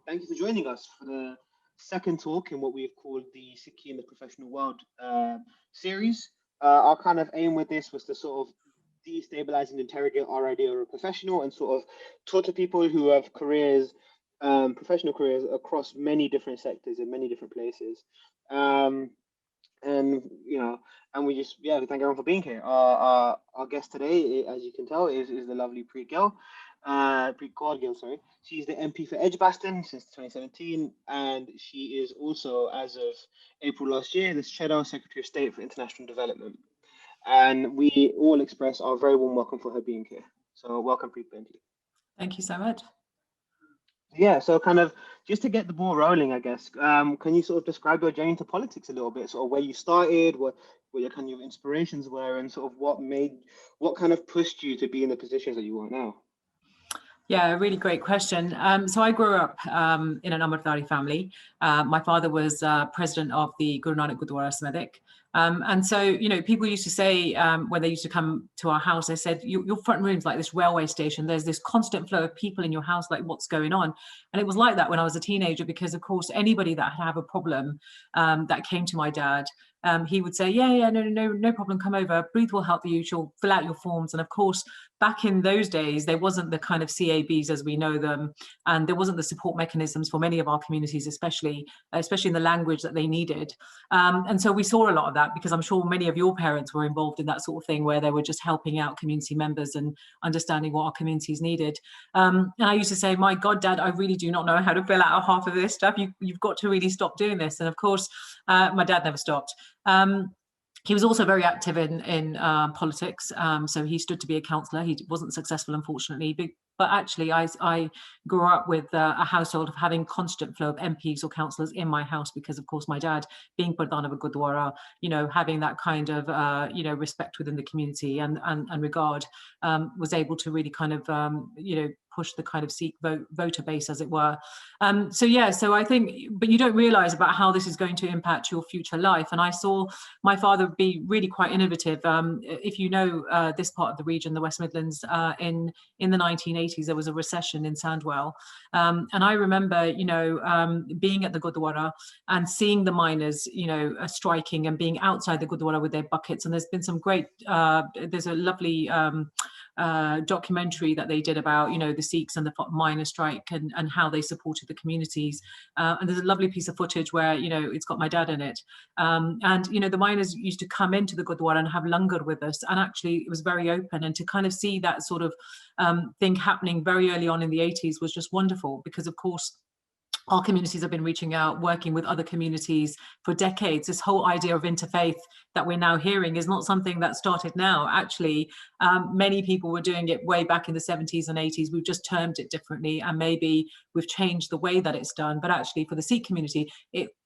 Thank you for joining us for the second talk in what we've called the Sikhi in the Professional World series. Our kind of aim with this was to sort of destabilize and interrogate our idea of a professional and sort of talk to people who have careers, professional careers across many different sectors in many different places. And you know, and we just we thank everyone for being here. Our guest today, as you can tell, is the lovely Preet Gill. Preet Kaur Gill, sorry. She's the MP for Edgbaston since 2017, and she is also, as of April last year, the Shadow Secretary of State for International Development. And we all express our very warm welcome for her being here. So welcome, Preet. Thank you so much. Yeah, so kind of just to get the ball rolling, I guess, can you sort of describe your journey into politics a little bit, sort of where you started, what your kind of inspirations were, and sort of what kind of pushed you to be in the positions that you are now? Yeah, a really great question. So I grew up in an Amritdhari family. My father was president of the Guru Nanak Gurdwara Samadik. And so, you know, people used to say when they used to come to our house, they said, your front room's like this railway station. There's this constant flow of people in your house, like what's going on? And it was like that when I was a teenager, because of course, anybody that had have a problem that came to my dad, he would say, no problem, come over, Preet will help you, she'll fill out your forms. And of course, back in those days, there wasn't the kind of CABs as we know them, and there wasn't the support mechanisms for many of our communities, especially in the language that they needed. And so we saw a lot of that, because I'm sure many of your parents were involved in that sort of thing, where they were just helping out community members and understanding what our communities needed. And I used to say, my God, Dad, I really do not know how to fill out half of this stuff. You've got to really stop doing this. And of course, my dad never stopped. He was also very active in politics, so he stood to be a councillor. He wasn't successful, unfortunately, but actually I grew up with a household of having constant flow of MPs or councillors in my house, because of course my dad, being Pradhan of a Gurdwara, you know, having that kind of you know, respect within the community and regard, was able to really kind of you know, push the kind of Sikh voter base, as it were. So yeah, so I think, but you don't realize about how this is going to impact your future life. And I saw my father be really quite innovative. If you know this part of the region, the West Midlands, in the 1980s, there was a recession in Sandwell. And I remember, you know, being at the Gurdwara and seeing the miners, you know, striking and being outside the Gurdwara with their buckets. And there's been some great, there's a lovely documentary that they did about, you know, the Sikhs and the miner strike and how they supported the communities. And there's a lovely piece of footage where, you know, it's got my dad in it. And, you know, the miners used to come into the Gurdwara and have langar with us. And actually it was very open, and to kind of see that sort of thing happening very early on in the 80s was just wonderful, because of course, our communities have been reaching out, working with other communities for decades. This whole idea of interfaith that we're now hearing is not something that started now. Actually, many people were doing it way back in the 70s and 80s. We've just termed it differently, and maybe we've changed the way that it's done. But actually, for the Sikh community,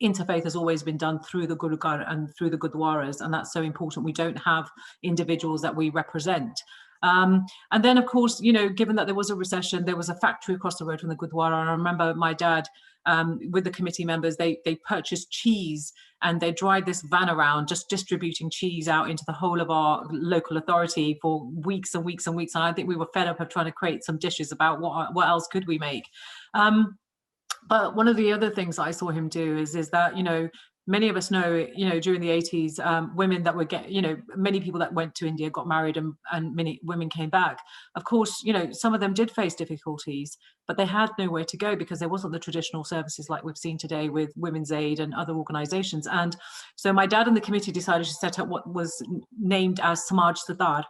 interfaith has always been done through the Gurugar and through the Gurdwaras, and that's so important. We don't have individuals that we represent. And then, of course, you know, given that there was a recession, there was a factory across the road from the Gurdwara. And I remember my dad, with the committee members, they purchased cheese, and they drive this van around just distributing cheese out into the whole of our local authority for weeks and weeks and weeks. And I think we were fed up of trying to create some dishes about what else could we make. But one of the other things I saw him do is that, you know, many of us know, you know, during the 80s, women that would you know, many people that went to India got married, and many women came back. Of course, you know, some of them did face difficulties, but they had nowhere to go because there wasn't the traditional services like we've seen today with Women's Aid and other organizations. And so my dad and the committee decided to set up what was named as Samaj Sadar.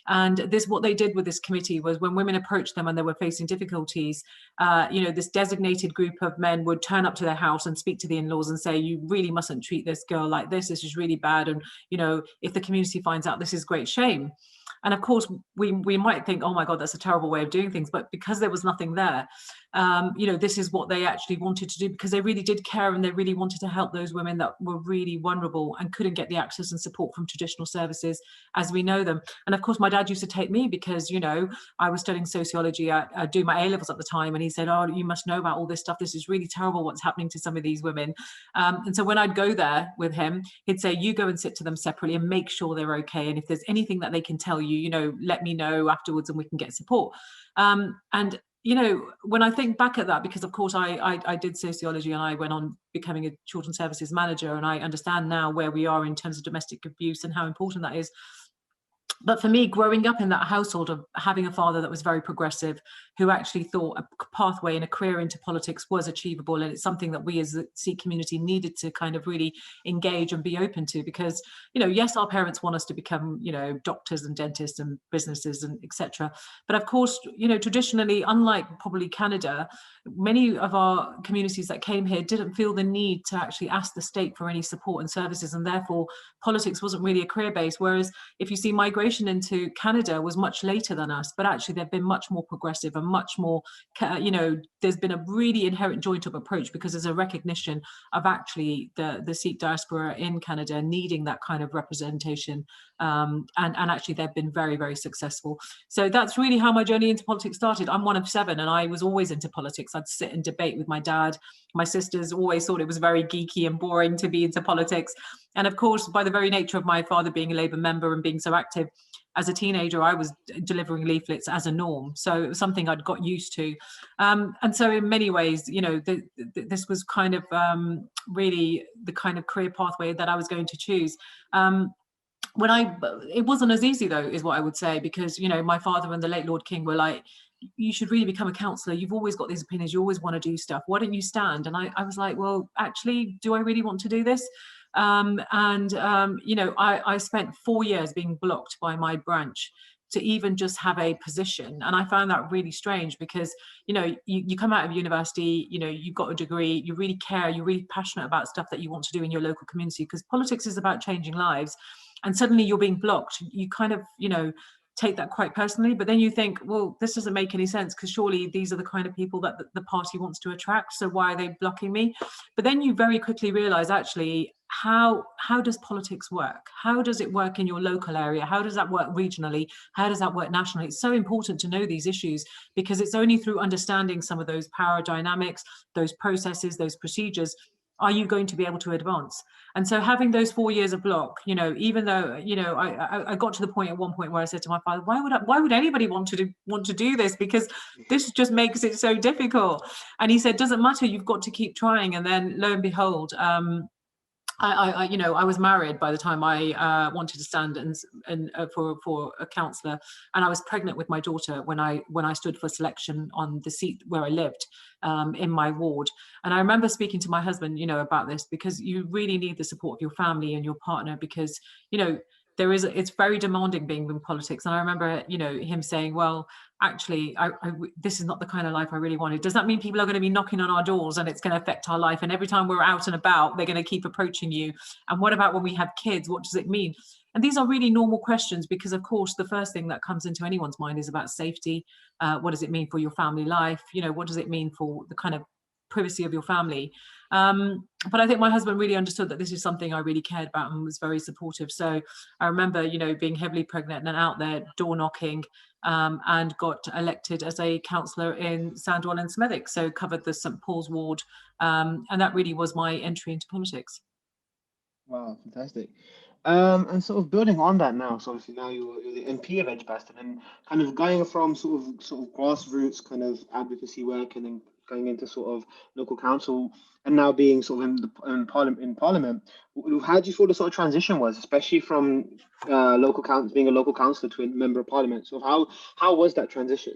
And what they did with this committee was, when women approached them and they were facing difficulties, you know, this designated group of men would turn up to their house and speak to the in-laws and say, you really mustn't treat this girl like this. This is really bad. And, you know, if the community finds out, this is great shame. And of course, we might think, oh my God, that's a terrible way of doing things. But because there was nothing there, you know, this is what they actually wanted to do, because they really did care, and they really wanted to help those women that were really vulnerable and couldn't get the access and support from traditional services as we know them. And of course, my dad used to take me, because, you know, I was studying sociology, doing my A-levels at the time, and he said, oh, you must know about all this stuff. This is really terrible what's happening to some of these women. And so when I'd go there with him, he'd say, you go and sit to them separately and make sure they're okay. And if there's anything that they can tell you, you know, let me know afterwards and we can get support. And you know, when I think back at that, because of course I did sociology and I went on becoming a children's services manager, and I understand now where we are in terms of domestic abuse and how important that is. But for me, growing up in that household of having a father that was very progressive, who actually thought a pathway and a career into politics was achievable, and it's something that we as the Sikh community needed to kind of really engage and be open to, because, you know, yes, our parents want us to become, you know, doctors and dentists and businesses and etc. But of course, you know, traditionally, unlike probably Canada, many of our communities that came here didn't feel the need to actually ask the state for any support and services, and therefore politics wasn't really a career base. Whereas if you see migration into Canada was much later than us, but actually they've been much more progressive and much more, you know, there's been a really inherent joint up approach, because there's a recognition of actually the Sikh diaspora in Canada needing that kind of representation, and actually they've been very, very successful. So that's really how my journey into politics started. I'm one of 7, and I was always into politics. I'd sit and debate with my dad. My sisters always thought it was very geeky and boring to be into politics. And of course, by the very nature of my father being a Labour member and being so active, as a teenager, I was delivering leaflets as a norm. So it was something I'd got used to. And so in many ways, you know, this was kind of really the kind of career pathway that I was going to choose. It wasn't as easy though, is what I would say, because, you know, my father and the late Lord King were like, you should really become a councillor. You've always got these opinions. You always want to do stuff. Why don't you stand? And I was like, well, actually, do I really want to do this? You know, I spent 4 years being blocked by my branch to even just have a position. And I found that really strange, because, you know, you come out of university, you know, you've got a degree, you really care, you're really passionate about stuff that you want to do in your local community, because politics is about changing lives. And suddenly you're being blocked. You kind of, you know, take that quite personally, but then you think, well, this doesn't make any sense, because surely these are the kind of people that the party wants to attract, so why are they blocking me? But then you very quickly realize, actually, how does politics work? How does it work in your local area? How does that work regionally? How does that work nationally? It's so important to know these issues, because it's only through understanding some of those power dynamics, those processes, those procedures, are you going to be able to advance? And so having those 4 years of block, you know, even though, you know, I got to the point at one point where I said to my father, why would anybody want to do this? Because this just makes it so difficult. And he said, doesn't matter, you've got to keep trying. And then lo and behold, you know, I was married by the time I wanted to stand for a councillor, and I was pregnant with my daughter when I stood for selection on the seat where I lived in my ward. And I remember speaking to my husband, you know, about this, because you really need the support of your family and your partner, because, you know, it's very demanding being in politics. And I remember, you know, him saying, well, actually, this is not the kind of life I really wanted. Does that mean people are going to be knocking on our doors and it's going to affect our life? And every time we're out and about, they're going to keep approaching you. And what about when we have kids? What does it mean? And these are really normal questions, because of course, the first thing that comes into anyone's mind is about safety. What does it mean for your family life? You know, what does it mean for the kind of privacy of your family? But I think my husband really understood that this is something I really cared about and was very supportive. So I remember, you know, being heavily pregnant and out there door knocking, and got elected as a councillor in Sandwell and Smethwick, so covered the St Paul's ward, and that really was my entry into politics. Wow, fantastic. And sort of building on that now, so obviously now you're the MP of Edgbaston, and kind of going from sort of grassroots kind of advocacy work, and then going into sort of local council, and now being sort of in Parliament. How do you feel the sort of transition was, especially from being a local councillor to a member of Parliament? So how was that transition?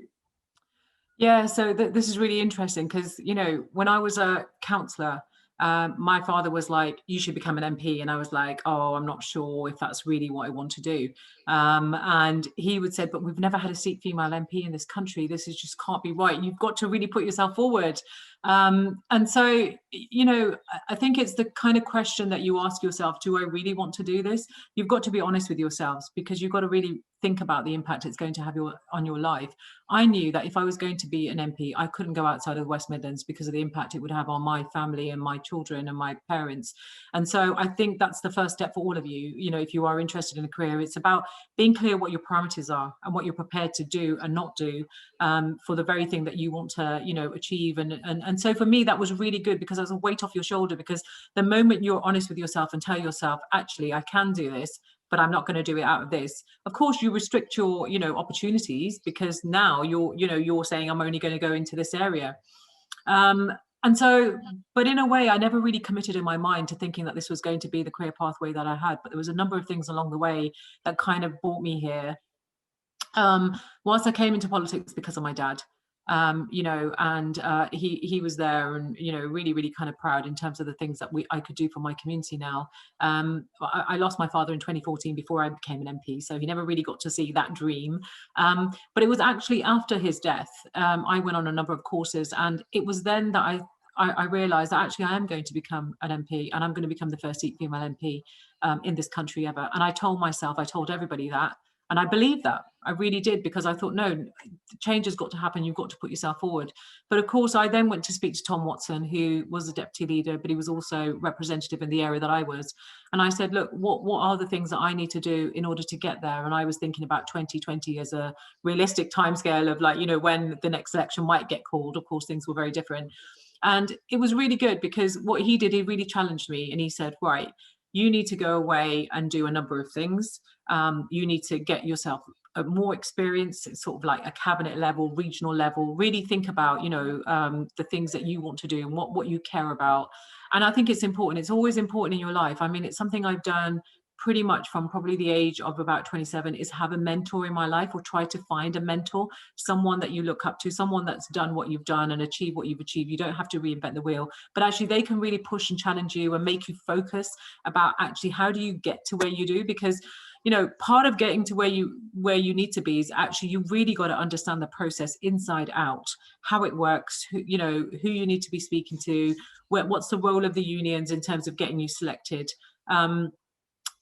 Yeah, so this is really interesting, because, you know, when I was a councillor, my father was like, you should become an MP. And I was like, oh, I'm not sure if that's really what I want to do. And he would say, but we've never had a Sikh female MP in this country. This is just can't be right. You've got to really put yourself forward. And so, you know, I think it's the kind of question that you ask yourself, do I really want to do this? You've got to be honest with yourselves, because you've got to really think about the impact it's going to have on your life. I knew that if I was going to be an MP, I couldn't go outside of the West Midlands because of the impact it would have on my family and my children and my parents. And so I think that's the first step for all of you. You know, if you are interested in a career, it's about being clear what your parameters are and what you're prepared to do and not do, for the very thing that you want to, you know, achieve. And so for me, that was really good, because there's a weight off your shoulder, because the moment you're honest with yourself and tell yourself, actually, I can do this, but I'm not going to do it out of this. Of course, you restrict your, opportunities, because now you're saying I'm only going to go into this area. And so, but in a way, I never really committed in my mind to thinking that this was going to be the career pathway that I had. But there was a number of things along the way that kind of brought me here. Whilst I came into politics because of my dad, and he was there, and really, really kind of proud in terms of the things that I could do for my community now. I lost my father in 2014 before I became an MP, so he never really got to see that dream. But it was actually after his death, I went on a number of courses, and it was then that I realised that actually I am going to become an MP, and I'm going to become the first Sikh female MP in this country ever. And I told everybody that. And I believed that. I really did, because I thought, no, change has got to happen. You've got to put yourself forward. But of course, I then went to speak to Tom Watson, who was the deputy leader, but he was also representative in the area that I was. And I said, look, what are the things that I need to do in order to get there? And I was thinking about 2020 as a realistic timescale of when the next election might get called. Of course, things were very different. And it was really good, because what he did, he really challenged me, and he said, right, you need to go away and do a number of things. You need to get yourself more experience, sort of like a cabinet level, regional level, really think about, the things that you want to do and what you care about. And I think it's important. It's always important in your life. I mean, it's something I've done pretty much from probably the age of about 27, is have a mentor in my life, or try to find a mentor, someone that you look up to, someone that's done what you've done and achieved what you've achieved. You don't have to reinvent the wheel, but actually they can really push and challenge you and make you focus about actually how do you get to where you do. Because part of getting to where you need to be is actually you really got to understand the process inside out, how it works, who you need to be speaking to, what's the role of the unions in terms of getting you selected.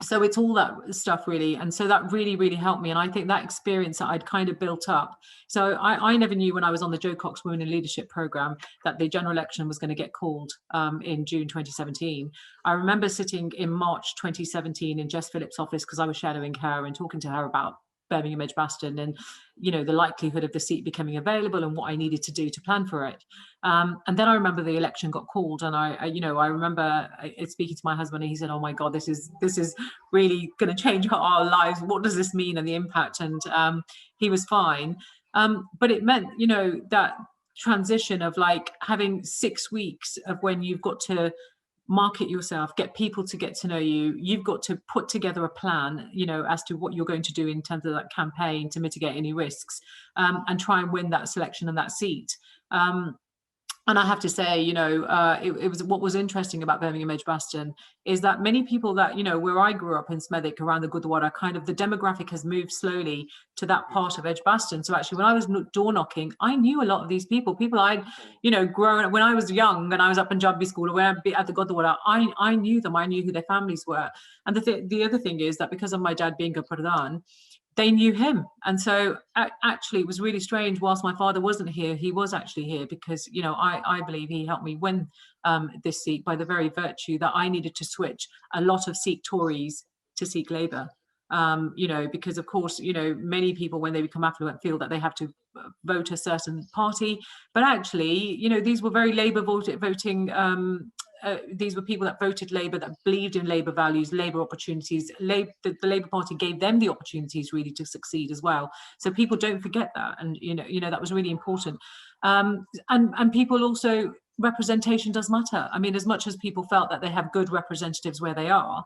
So it's all that stuff really. And so that really, really helped me. And I think that experience that I'd kind of built up. So I never knew when I was on the Joe Cox Women in Leadership programme that the general election was going to get called in June 2017. I remember sitting in March 2017 in Jess Phillips' office, because I was shadowing her and talking to her about Birmingham Edgbaston and the likelihood of the seat becoming available and what I needed to do to plan for it. And then I remember the election got called, and I remember speaking to my husband, and he said, "Oh my God, this is really going to change our lives. What does this mean and the impact?" And he was fine, but it meant that transition of like having 6 weeks of when you've got to market yourself, get people to get to know you. You've got to put together a plan, as to what you're going to do in terms of that campaign to mitigate any risks, and try and win that selection and that seat. And I have to say, it was what was interesting about Birmingham Edgbaston is that many people that, where I grew up in Smethwick around the Gurdwara, kind of the demographic has moved slowly to that part of Edgbaston. So actually, when I was door knocking, I knew a lot of these people I'd, grown up when I was young and I was up in Punjabi school or at the Gurdwara, I knew them. I knew who their families were. And the other thing is that because of my dad being a Pradhan, they knew him. And so actually it was really strange. Whilst my father wasn't here, he was actually here because, I believe he helped me win this seat by the very virtue that I needed to switch a lot of Sikh Tories to Sikh Labour. Because of course, many people when they become affluent feel that they have to vote a certain party, but actually, these were very Labour voting. These were people that voted Labour, that believed in Labour values, Labour opportunities. The Labour Party gave them the opportunities really to succeed as well. So people don't forget that, and that was really important. And people also, representation does matter. I mean, as much as people felt that they have good representatives where they are,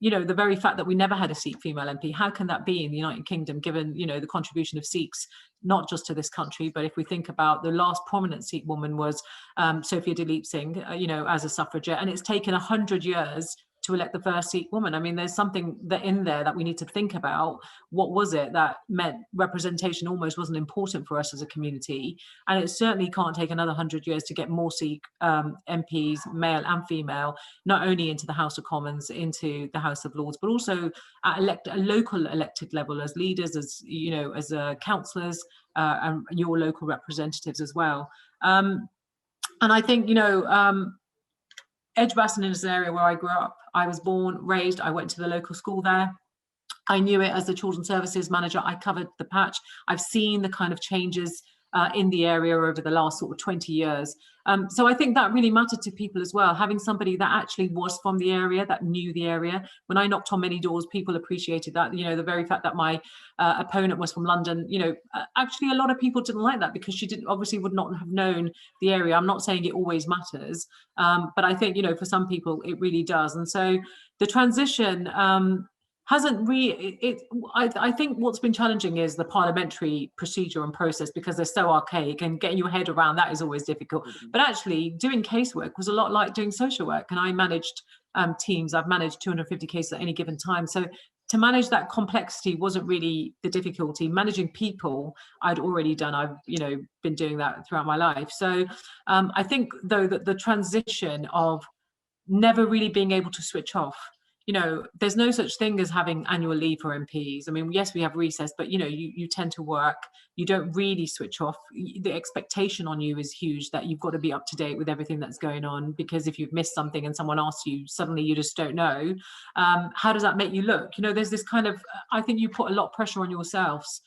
the very fact that we never had a Sikh female MP, how can that be in the United Kingdom, given, the contribution of Sikhs, not just to this country, but if we think about the last prominent Sikh woman was Sophia Dalip Singh, as a suffragette, and it's taken 100 years to elect the first Sikh woman. I mean, there's something that in there that we need to think about. What was it that meant representation almost wasn't important for us as a community? And it certainly can't take another 100 years to get more Sikh MPs, male and female, not only into the House of Commons, into the House of Lords, but also at a local elected level as leaders, as councillors, and your local representatives as well. And I think, Edgbaston is an area where I grew up. I was born, raised, I went to the local school there. I knew it as the children's services manager. I covered the patch. I've seen the kind of changes in the area over the last sort of 20 years. So I think that really mattered to people as well, having somebody that actually was from the area, that knew the area. When I knocked on many doors, people appreciated that. You know, the very fact that my opponent was from London, you know, actually a lot of people didn't like that because she didn't, obviously would not have known the area. I'm not saying it always matters, but I think, you know, for some people it really does. And so the transition hasn't really, I think what's been challenging is the parliamentary procedure and process, because they're so archaic, and getting your head around that is always difficult. But actually doing casework was a lot like doing social work, and I managed teams. I've managed 250 cases at any given time. So to manage that complexity wasn't really the difficulty. Managing people I'd already done. I've, you know, been doing that throughout my life. So I think though that the transition of never really being able to switch off, you know, there's no such thing as having annual leave for MPs. I mean, yes, we have recess, but, you know, you tend to work, you don't really switch off. The expectation on you is huge that you've got to be up to date with everything that's going on, because if you've missed something and someone asks you, suddenly you just don't know. How does that make you look? You know, there's this kind of, I think you put a lot of pressure on yourselves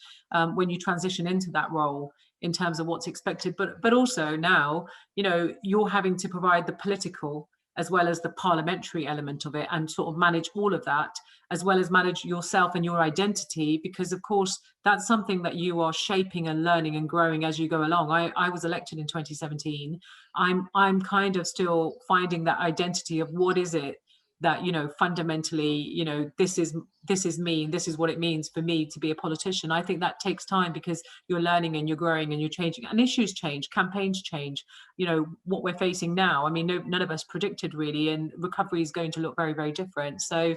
when you transition into that role in terms of what's expected. But also now, you know, you're having to provide the political as well as the parliamentary element of it, and sort of manage all of that, as well as manage yourself and your identity, because of course that's something that you are shaping and learning and growing as you go along. I was elected in 2017. I'm kind of still finding that identity of what is it that, you know, fundamentally, you know, this is me, and this is what it means for me to be a politician. I think that takes time, because you're learning and you're growing and you're changing, and issues change, campaigns change. You know, what we're facing now, I mean, none of us predicted really, and recovery is going to look very, very different. So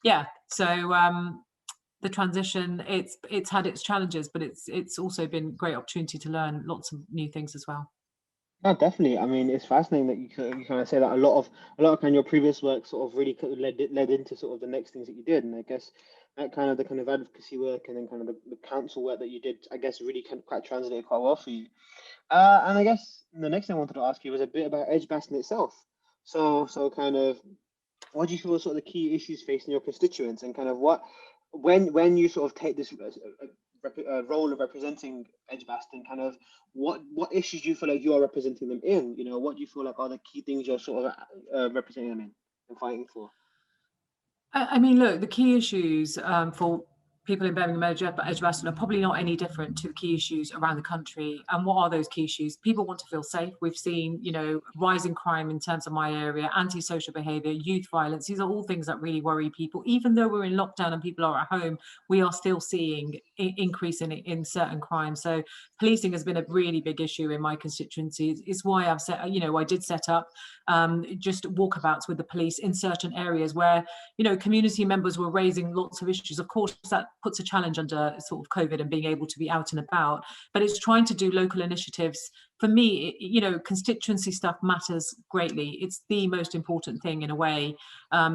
yeah, so the transition, it's had its challenges, but it's also been a great opportunity to learn lots of new things as well. No, definitely. I mean, it's fascinating that you kind of say that a lot of kind of your previous work sort of really led into sort of the next things that you did, and I guess that kind of the kind of advocacy work and then kind of the council work that you did, I guess, really kind of quite translated quite well for you. And I guess the next thing I wanted to ask you was a bit about Edgbaston itself. So kind of, what do you feel are sort of the key issues facing your constituents, and kind of what, when you sort of take this role of representing Edgbaston, kind of what issues do you feel like you are representing them in? You know, what do you feel like are the key things you're sort of representing them in and fighting for? I mean, look, the key issues for people in Birmingham, Edgbaston are probably not any different to the key issues around the country. And what are those key issues? People want to feel safe. We've seen, you know, rising crime in terms of my area, antisocial behaviour, youth violence. These are all things that really worry people. Even though we're in lockdown and people are at home, we are still seeing increase in certain crimes. So policing has been a really big issue in my constituency. It's why I've set, you know, I did set up just walkabouts with the police in certain areas where, you know, community members were raising lots of issues. Of course, that puts a challenge under sort of COVID and being able to be out and about, but it's trying to do local initiatives. For me, you know, constituency stuff matters greatly. It's the most important thing in a way,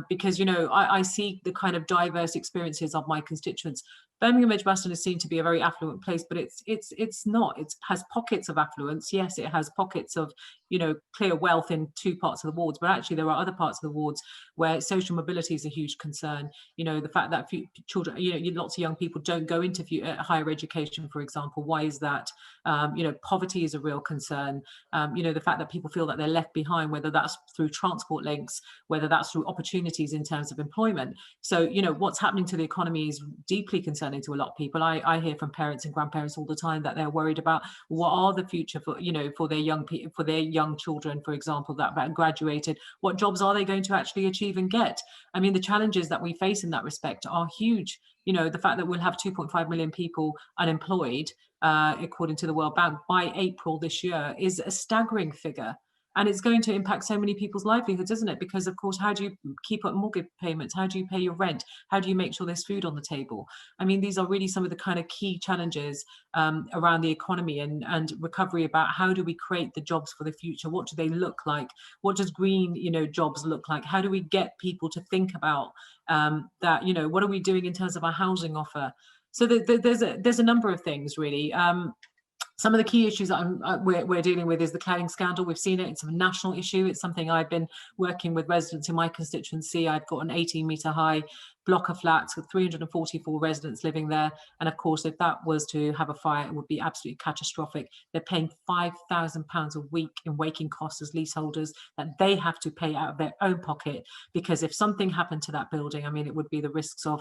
because, you know, I see the kind of diverse experiences of my constituents. Birmingham Edgbaston is seen to be a very affluent place, but it's not. It has pockets of affluence. Yes, it has pockets of, you know, clear wealth in two parts of the wards, but actually there are other parts of the wards where social mobility is a huge concern. You know, the fact that children, you know, lots of young people don't go into higher education, for example. Why is that? You know, poverty is a real concern. You know, the fact that people feel that they're left behind, whether that's through transport links, whether that's through opportunities in terms of employment. So, you know, what's happening to the economy is deeply concerning to a lot of people. I hear from parents and grandparents all the time that they're worried about what are the future for, you know, for their young people, for their young children, for example, that graduated. What jobs are they going to actually achieve and get? I mean, the challenges that we face in that respect are huge. You know, the fact that we'll have 2.5 million people unemployed, according to the World Bank, by April this year is a staggering figure. And it's going to impact so many people's livelihoods, isn't it? Because, of course, how do you keep up mortgage payments? How do you pay your rent? How do you make sure there's food on the table? I mean, these are really some of the kind of key challenges around the economy and recovery, about how do we create the jobs for the future? What do they look like? What does green, you know, jobs look like? How do we get people to think about that? You know, what are we doing in terms of our housing offer? So there's a number of things, really. Some of the key issues that we're dealing with is the cladding scandal. We've seen it. It's a national issue. It's something I've been working with residents in my constituency. I've got an 18-metre high block of flats with 344 residents living there. And of course, if that was to have a fire, it would be absolutely catastrophic. They're paying £5,000 a week in waking costs as leaseholders that they have to pay out of their own pocket, because if something happened to that building, I mean, it would be the risks of,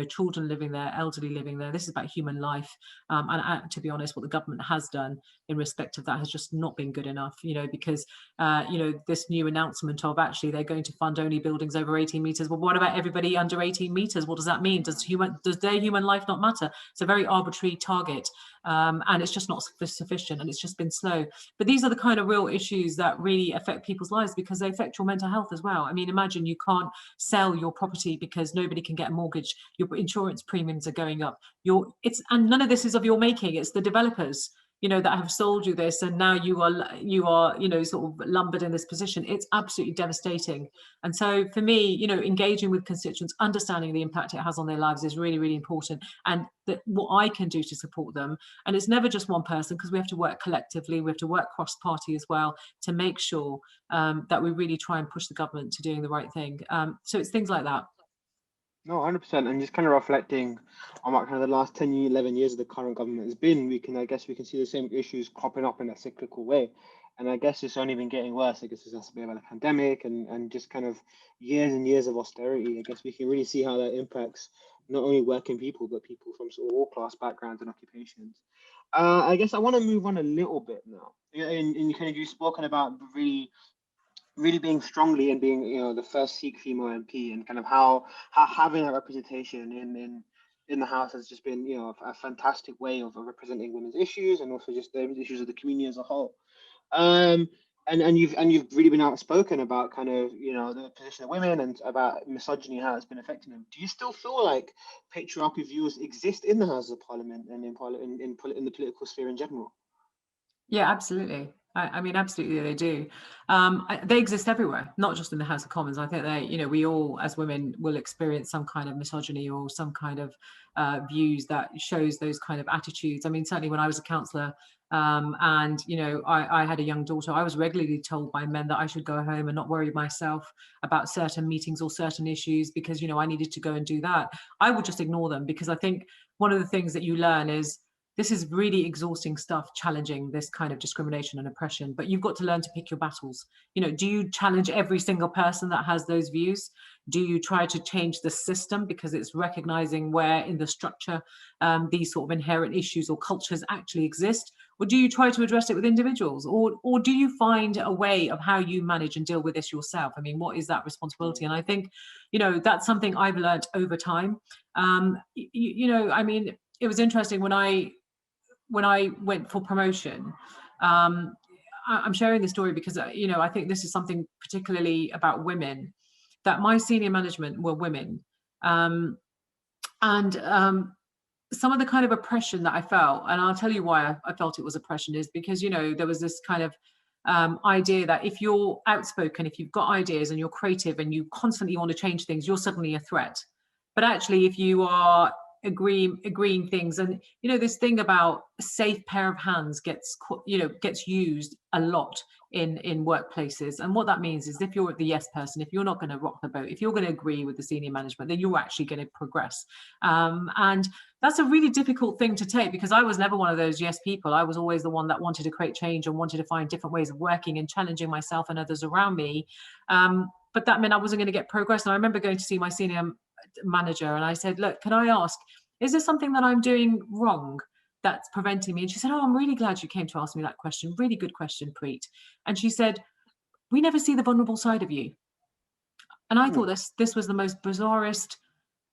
children living there, elderly living there. This is about human life. And to be honest, what the government has done in respect of that has just not been good enough, because, this new announcement of actually they're going to fund only buildings over 18 metres. Well, what about everybody under 18 metres? What does that mean? Does their human life not matter? It's a very arbitrary target, and it's just not sufficient, and it's just been slow. But these are the kind of real issues that really affect people's lives, because they affect your mental health as well. I mean, imagine you can't sell your property because nobody can get a mortgage. Your insurance premiums are going up. And none of this is of your making. It's the developers, that have sold you this, and now you are sort of lumbered in this position. It's absolutely devastating. And so for me, engaging with constituents, understanding the impact it has on their lives is really, really important, and what I can do to support them. And it's never just one person, because we have to work collectively, we have to work cross-party as well, to make sure that we really try and push the government to doing the right thing. So it's things like that. No, 100%. And just kind of reflecting on what kind of the last 10, 11 years of the current government has been, I guess we can see the same issues cropping up in a cyclical way. And I guess it's only been getting worse. I guess it's just a bit of a pandemic and just kind of years and years of austerity. I guess we can really see how that impacts not only working people, but people from sort of all class backgrounds and occupations. I guess I want to move on a little bit now. And kind of you've spoken about really being strongly and being, the first Sikh female MP, and kind of how having a representation in the House has just been, a fantastic way of representing women's issues, and also just the issues of the community as a whole. And you've really been outspoken about kind of, the position of women and about misogyny, how it's been affecting them. Do you still feel like patriarchal views exist in the House of Parliament and in the political sphere in general? Yeah, absolutely. I mean, absolutely, they do. They exist everywhere, not just in the House of Commons. I think they, we all, as women, will experience some kind of misogyny or some kind of views that shows those kind of attitudes. I mean, certainly when I was a councillor, and I had a young daughter, I was regularly told by men that I should go home and not worry myself about certain meetings or certain issues, because I needed to go and do that. I would just ignore them, because I think one of the things that you learn is, this is really exhausting stuff, challenging this kind of discrimination and oppression, but you've got to learn to pick your battles. Do you challenge every single person that has those views? Do you try to change the system, because it's recognizing where in the structure these sort of inherent issues or cultures actually exist? Or do you try to address it with individuals? Or do you find a way of how you manage and deal with this yourself? I mean, what is that responsibility? And I think, that's something I've learned over time. I mean, it was interesting when I went for promotion. I'm sharing this story because, I think this is something particularly about women, that my senior management were women. And some of the kind of oppression that I felt, and I'll tell you why I felt it was oppression, is because, there was this kind of idea that if you're outspoken, if you've got ideas and you're creative and you constantly want to change things, you're suddenly a threat. But actually, if you are agreeing things, and this thing about a safe pair of hands gets used a lot in workplaces. And what that means is, if you're the yes person, if you're not going to rock the boat, if you're going to agree with the senior management, then you're actually going to progress. And that's a really difficult thing to take, because I was never one of those yes people. I was always the one that wanted to create change and wanted to find different ways of working and challenging myself and others around me. But that meant I wasn't going to get progress. And I remember going to see my senior manager, and I said, look, can I ask, is there something that I'm doing wrong that's preventing me? And she said, oh, I'm really glad you came to ask me that question. Really good question, Preet. And she said, we never see the vulnerable side of you. And I thought this was the most bizarrest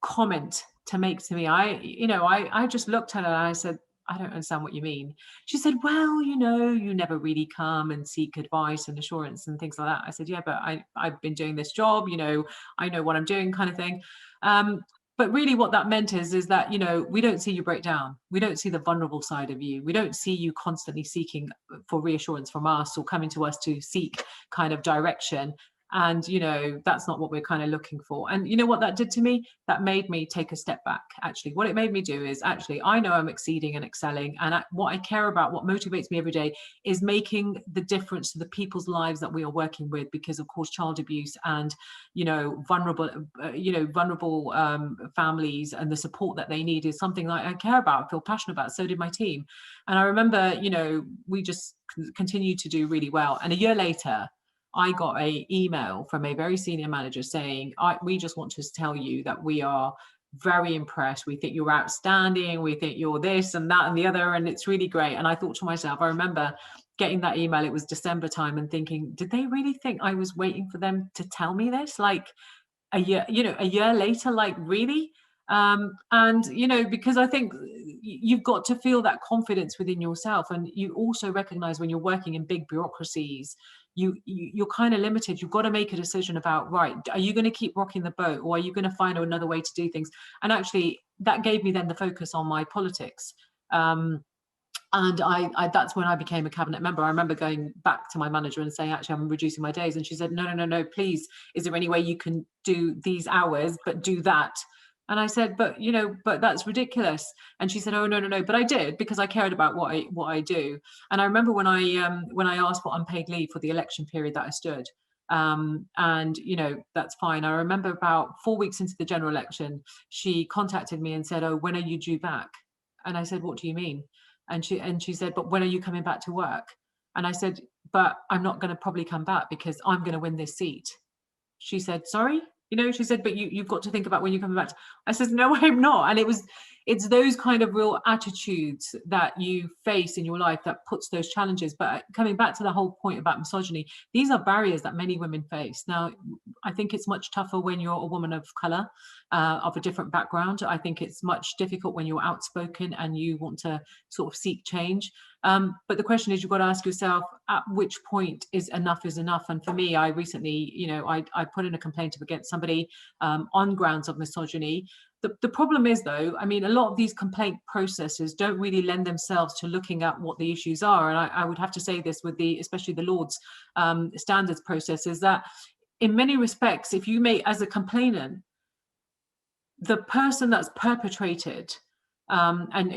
comment to make to me. I just looked at her and I said, I don't understand what you mean. She said, well, you never really come and seek advice and assurance and things like that. I said, yeah, but I've been doing this job, I know what I'm doing, kind of thing. But really what that meant is that, we don't see you break down. We don't see the vulnerable side of you. We don't see you constantly seeking for reassurance from us or coming to us to seek kind of direction. And, you know, that's not what we're kind of looking for. And you know what that did to me? That made me take a step back. Actually, what it made me do is, actually, I know I'm exceeding and excelling. And what I care about, what motivates me every day, is making the difference to the people's lives that we are working with. Because of course, child abuse and, you know, vulnerable families, and the support that they need is something that I care about, feel passionate about. So did my team. And I remember, you know, we just continued to do really well. And a year later, I got an email from a very senior manager saying, we just want to tell you that we are very impressed. We think you're outstanding. We think you're this and that and the other. And it's really great. And I thought to myself, I remember getting that email, it was December time, and thinking, did they really think I was waiting for them to tell me this? Like a year later, like really? And, you know, because I think you've got to feel that confidence within yourself. And you also recognize when you're working in big bureaucracies, you're kind of limited. You've got to make a decision about, right, are you going to keep rocking the boat, or are you going to find another way to do things? And actually that gave me then the focus on my politics. And I that's when I became a cabinet member. I remember going back to my manager and saying, actually, I'm reducing my days. And she said, no, please, is there any way you can do these hours but do that? And I said, but that's ridiculous. And she said, oh, no, but I did, because I cared about what I do. And I remember when I asked for unpaid leave for the election period that I stood, and that's fine. I remember about 4 weeks into the general election, she contacted me and said, oh, when are you due back? And I said, what do you mean? And she said, but when are you coming back to work? And I said, but I'm not going to probably come back because I'm going to win this seat. She said, sorry? She said, but you've got to think about when you're coming back. I said, no, I'm not. And it's those kind of real attitudes that you face in your life that puts those challenges. But coming back to the whole point about misogyny, these are barriers that many women face. Now, I think it's much tougher when you're a woman of color, of a different background. I think it's much difficult when you're outspoken and you want to sort of seek change. But the question is, you've got to ask yourself, at which point is enough? And for me, I recently, I put in a complaint against somebody on grounds of misogyny. The problem is, though, I mean, a lot of these complaint processes don't really lend themselves to looking at what the issues are. And I would have to say this with especially the Lord's standards process, is that in many respects, if you may, as a complainant, the person that's perpetrated and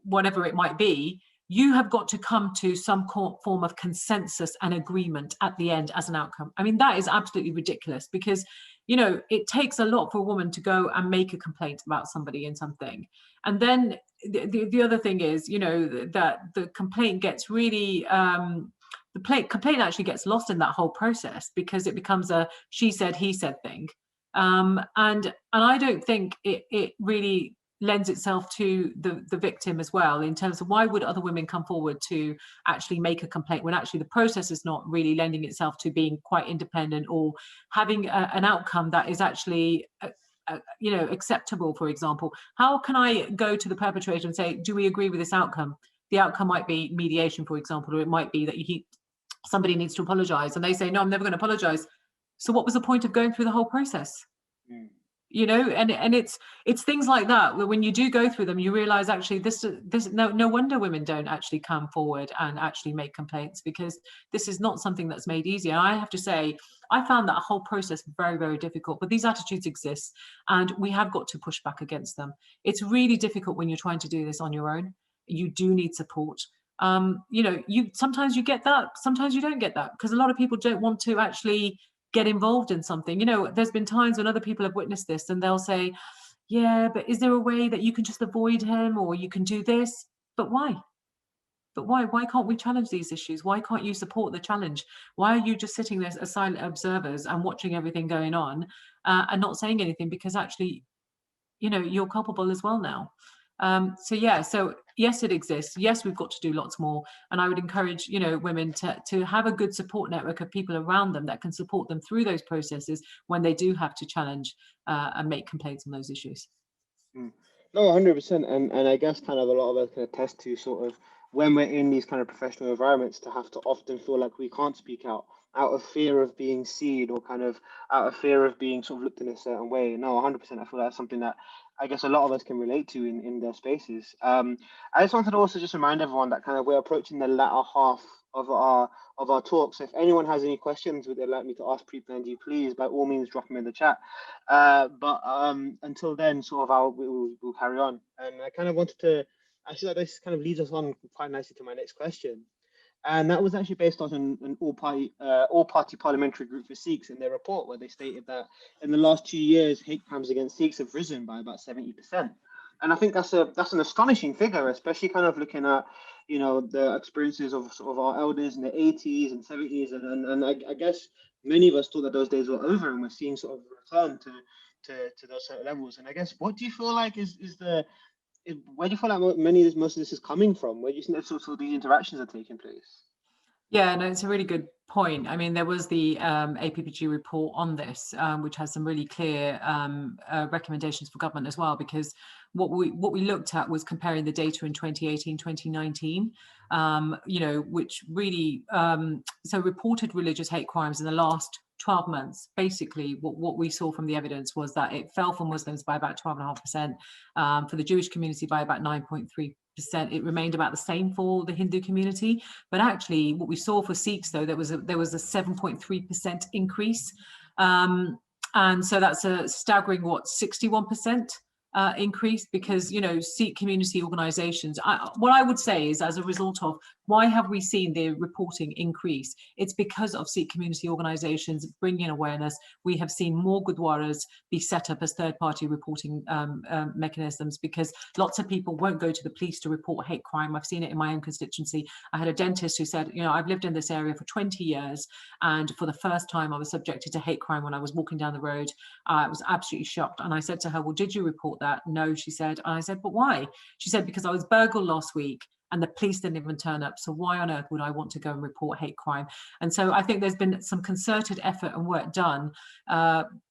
whatever it might be, you have got to come to some form of consensus and agreement at the end as an outcome. I mean, that is absolutely ridiculous, because it takes a lot for a woman to go and make a complaint about somebody and something, and then the other thing is that the complaint gets really the complaint actually gets lost in that whole process, because it becomes a she said he said thing. And I don't think it really lends itself to the victim as well, in terms of why would other women come forward to actually make a complaint when actually the process is not really lending itself to being quite independent or having an outcome that is actually acceptable. For example, how can I go to the perpetrator and say, do we agree with this outcome? The outcome might be mediation, for example, or it might be that somebody needs to apologize, and they say, no, I'm never going to apologize. So what was the point of going through the whole process? And it's things like that where when you do go through them, you realize actually this no wonder women don't actually come forward and actually make complaints, because this is not something that's made easy. And I have to say, I found that whole process very, very difficult. But these attitudes exist, and we have got to push back against them. It's really difficult when you're trying to do this on your own. You do need support. Sometimes you get that, sometimes you don't get that, because a lot of people don't want to actually get involved in something. There's been times when other people have witnessed this and they'll say, yeah, but is there a way that you can just avoid him, or you can do this? But why can't we challenge these issues? Why can't you support the challenge? Why are you just sitting there as silent observers and watching everything going on and not saying anything? Because actually you're culpable as well now. So yes, it exists. Yes, we've got to do lots more. And I would encourage, women to have a good support network of people around them that can support them through those processes when they do have to challenge and make complaints on those issues. No, 100%. And I guess kind of a lot of us can attest to sort of when we're in these kind of professional environments to have to often feel like we can't speak out of fear of being seen, or kind of out of fear of being sort of looked in a certain way. No, 100%. I feel that's something that I guess a lot of us can relate to in their spaces. I just wanted to also just remind everyone that kind of we're approaching the latter half of our talk. So if anyone has any questions would they like me to ask Preet Benji, please by all means drop them in the chat. But until then, sort of we'll carry on. And I kind of wanted to actually, this kind of leads us on quite nicely to my next question. And that was actually based on an all-party parliamentary group for Sikhs in their report, where they stated that in the last 2 years, hate crimes against Sikhs have risen by about 70%. And I think that's an astonishing figure, especially kind of looking at, you know, the experiences of sort of our elders in the 80s and 70s, and I guess many of us thought that those days were over, and we're seeing sort of a return to those sort of levels. And I guess, what do you feel like where do you feel like most of this is coming from? Where do you think that sort of these interactions are taking place? Yeah, no, it's a really good point. I mean, there was the APPG report on this, which has some really clear recommendations for government as well, because what we looked at was comparing the data in 2018, 2019, you know, which really, so reported religious hate crimes in the last 12 months. Basically, what we saw from the evidence was that it fell for Muslims by about 12.5%, for the Jewish community by about 9.3%. It remained about the same for the Hindu community, but actually what we saw for Sikhs, though, there was a 7.3% increase, and so that's a staggering 61% increase, because, you know, Sikh community organizations, what I would say is, as a result of why have we seen the reporting increase, it's because of Sikh community organizations bringing awareness. We have seen more gurdwaras be set up as third-party reporting mechanisms, because lots of people won't go to the police to report hate crime. I've seen it in my own constituency. I had a dentist who said, you know, I've lived in this area for 20 years, and for the first time I was subjected to hate crime when I was walking down the road. I was absolutely shocked, and I said to her, well, did you report that? No, she said. And I said, but why? She said, because I was burgled last week and the police didn't even turn up. So why on earth would I want to go and report hate crime? And so I think there's been some concerted effort and work done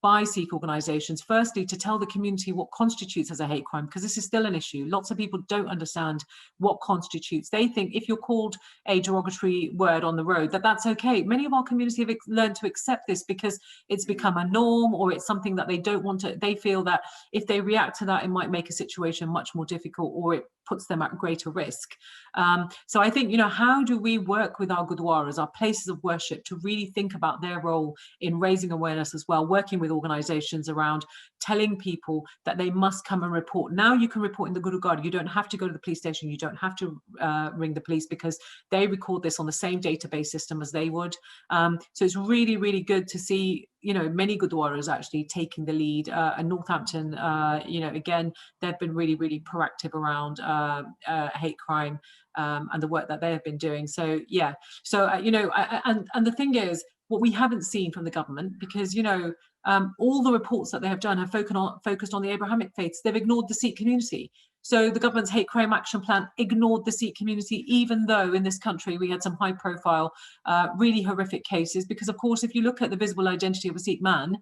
by Sikh organizations, firstly, to tell the community what constitutes as a hate crime, because this is still an issue. Lots of people don't understand what constitutes. They think if you're called a derogatory word on the road, that's okay. Many of our community have learned to accept this because it's become a norm, or it's something that they don't want to, they feel that if they react to that, it might make a situation much more difficult, or it puts them at greater risk. So I think, you know, how do we work with our gurdwaras, our places of worship, to really think about their role in raising awareness as well, working with organizations around telling people that they must come and report. Now you can report in the Gurudwara. You don't have to go to the police station. You don't have to ring the police, because they record this on the same database system as they would. So it's really, really good to see, you know, many gurdwaras actually taking the lead. And Northampton, you know, again, they've been really, really proactive around hate crime and the work that they have been doing. So yeah, so you know, and the thing is, what we haven't seen from the government, because, you know, all the reports that they have done have focused on the Abrahamic faiths. They've ignored the Sikh community. So the government's hate crime action plan ignored the Sikh community, even though in this country we had some high profile, really horrific cases. Because of course, if you look at the visible identity of a Sikh man,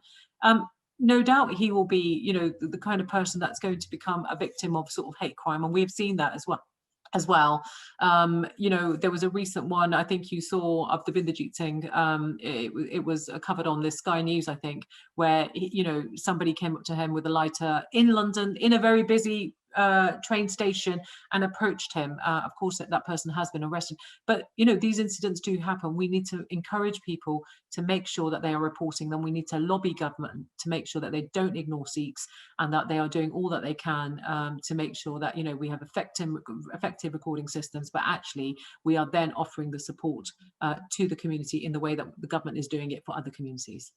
no doubt he will be, you know, the kind of person that's going to become a victim of sort of hate crime. And we've seen that as well. You know, there was a recent one, I think you saw, of the Binderjeet Singh. It was covered on this Sky News, I think, where, you know, somebody came up to him with a lighter in London in a very busy train station and approached him. Of course, that person has been arrested, but, you know, these incidents do happen. We need to encourage people to make sure that they are reporting them. We need to lobby government to make sure that they don't ignore Sikhs, and that they are doing all that they can to make sure that, you know, we have effective recording systems, but actually we are then offering the support to the community in the way that the government is doing it for other communities.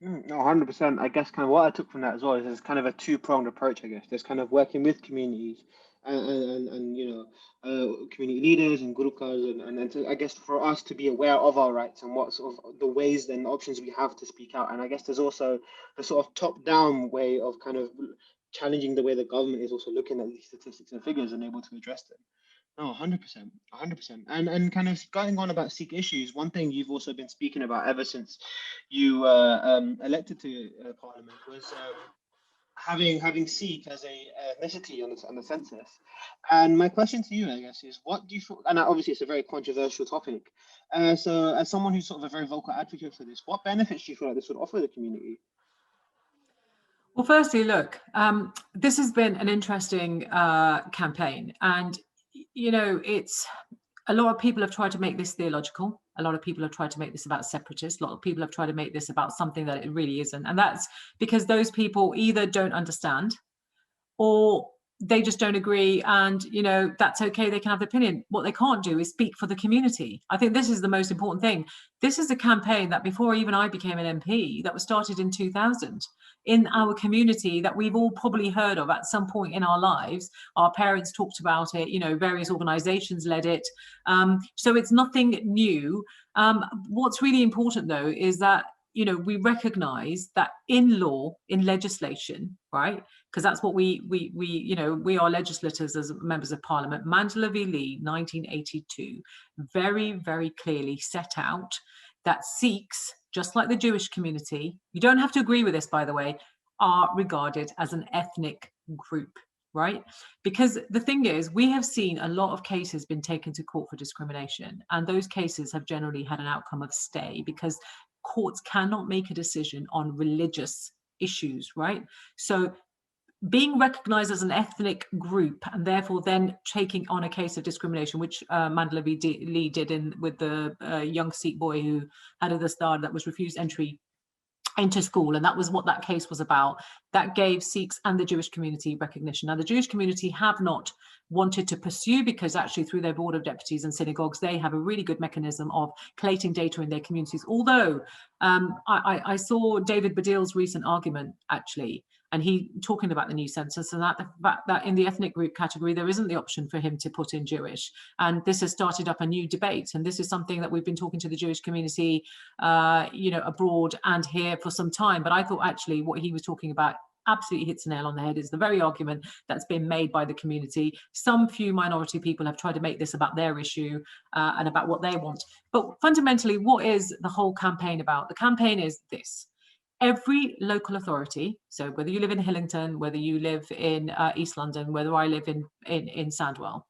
No, 100%. I guess kind of what I took from that as well is there's kind of a two-pronged approach, I guess. There's kind of working with communities and you know, community leaders and gurukas, and to, I guess, for us to be aware of our rights and what sort of the ways and options we have to speak out. And I guess there's also the sort of top-down way of kind of challenging the way the government is also looking at these statistics and figures and able to address them. No, 100%, 100%. And kind of going on about Sikh issues, one thing you've also been speaking about ever since you elected to Parliament was having Sikh as a ethnicity on the census. And my question to you, I guess, is what do you feel, and obviously it's a very controversial topic, so as someone who's sort of a very vocal advocate for this, what benefits do you feel like this would offer the community? Well, firstly, look, this has been an interesting campaign, and it's a lot of people have tried to make this theological. A lot of people have tried to make this about separatists. A lot of people have tried to make this about something that it really isn't, and that's because those people either don't understand or they just don't agree, and that's okay, they can have the opinion. What they can't do is speak for the community. I think this is the most important thing. This is a campaign that before even I became an MP, that was started in 2000 in our community, that we've all probably heard of at some point in our lives. Our parents talked about it, various organizations led it, so it's nothing new. What's really important though is that we recognize that in law, in legislation, right? Because that's what we are legislators as members of Parliament. Mandela v. Lee, 1982, very, very clearly set out that Sikhs, just like the Jewish community, you don't have to agree with this, by the way, are regarded as an ethnic group, right? Because the thing is, we have seen a lot of cases been taken to court for discrimination, and those cases have generally had an outcome of stay because courts cannot make a decision on religious issues, right? So being recognized as an ethnic group and therefore then taking on a case of discrimination, which Mandela v. Lee did with the young Sikh boy who had a dastar that was refused entry into school, and that was what that case was about. That gave Sikhs and the Jewish community recognition. Now, the Jewish community have not wanted to pursue, because actually through their board of deputies and synagogues, they have a really good mechanism of collating data in their communities. Although I saw David Baddiel's recent argument, actually, and he talking about the new census, and that the fact that in the ethnic group category, there isn't the option for him to put in Jewish. And this has started up a new debate. And this is something that we've been talking to the Jewish community, abroad and here for some time. But I thought actually what he was talking about absolutely hits the nail on the head. Is the very argument that's been made by the community. Some few minority people have tried to make this about their issue and about what they want. But fundamentally, what is the whole campaign about? The campaign is this. Every local authority, so whether you live in Hillington, whether you live in East London, whether I live in Sandwell,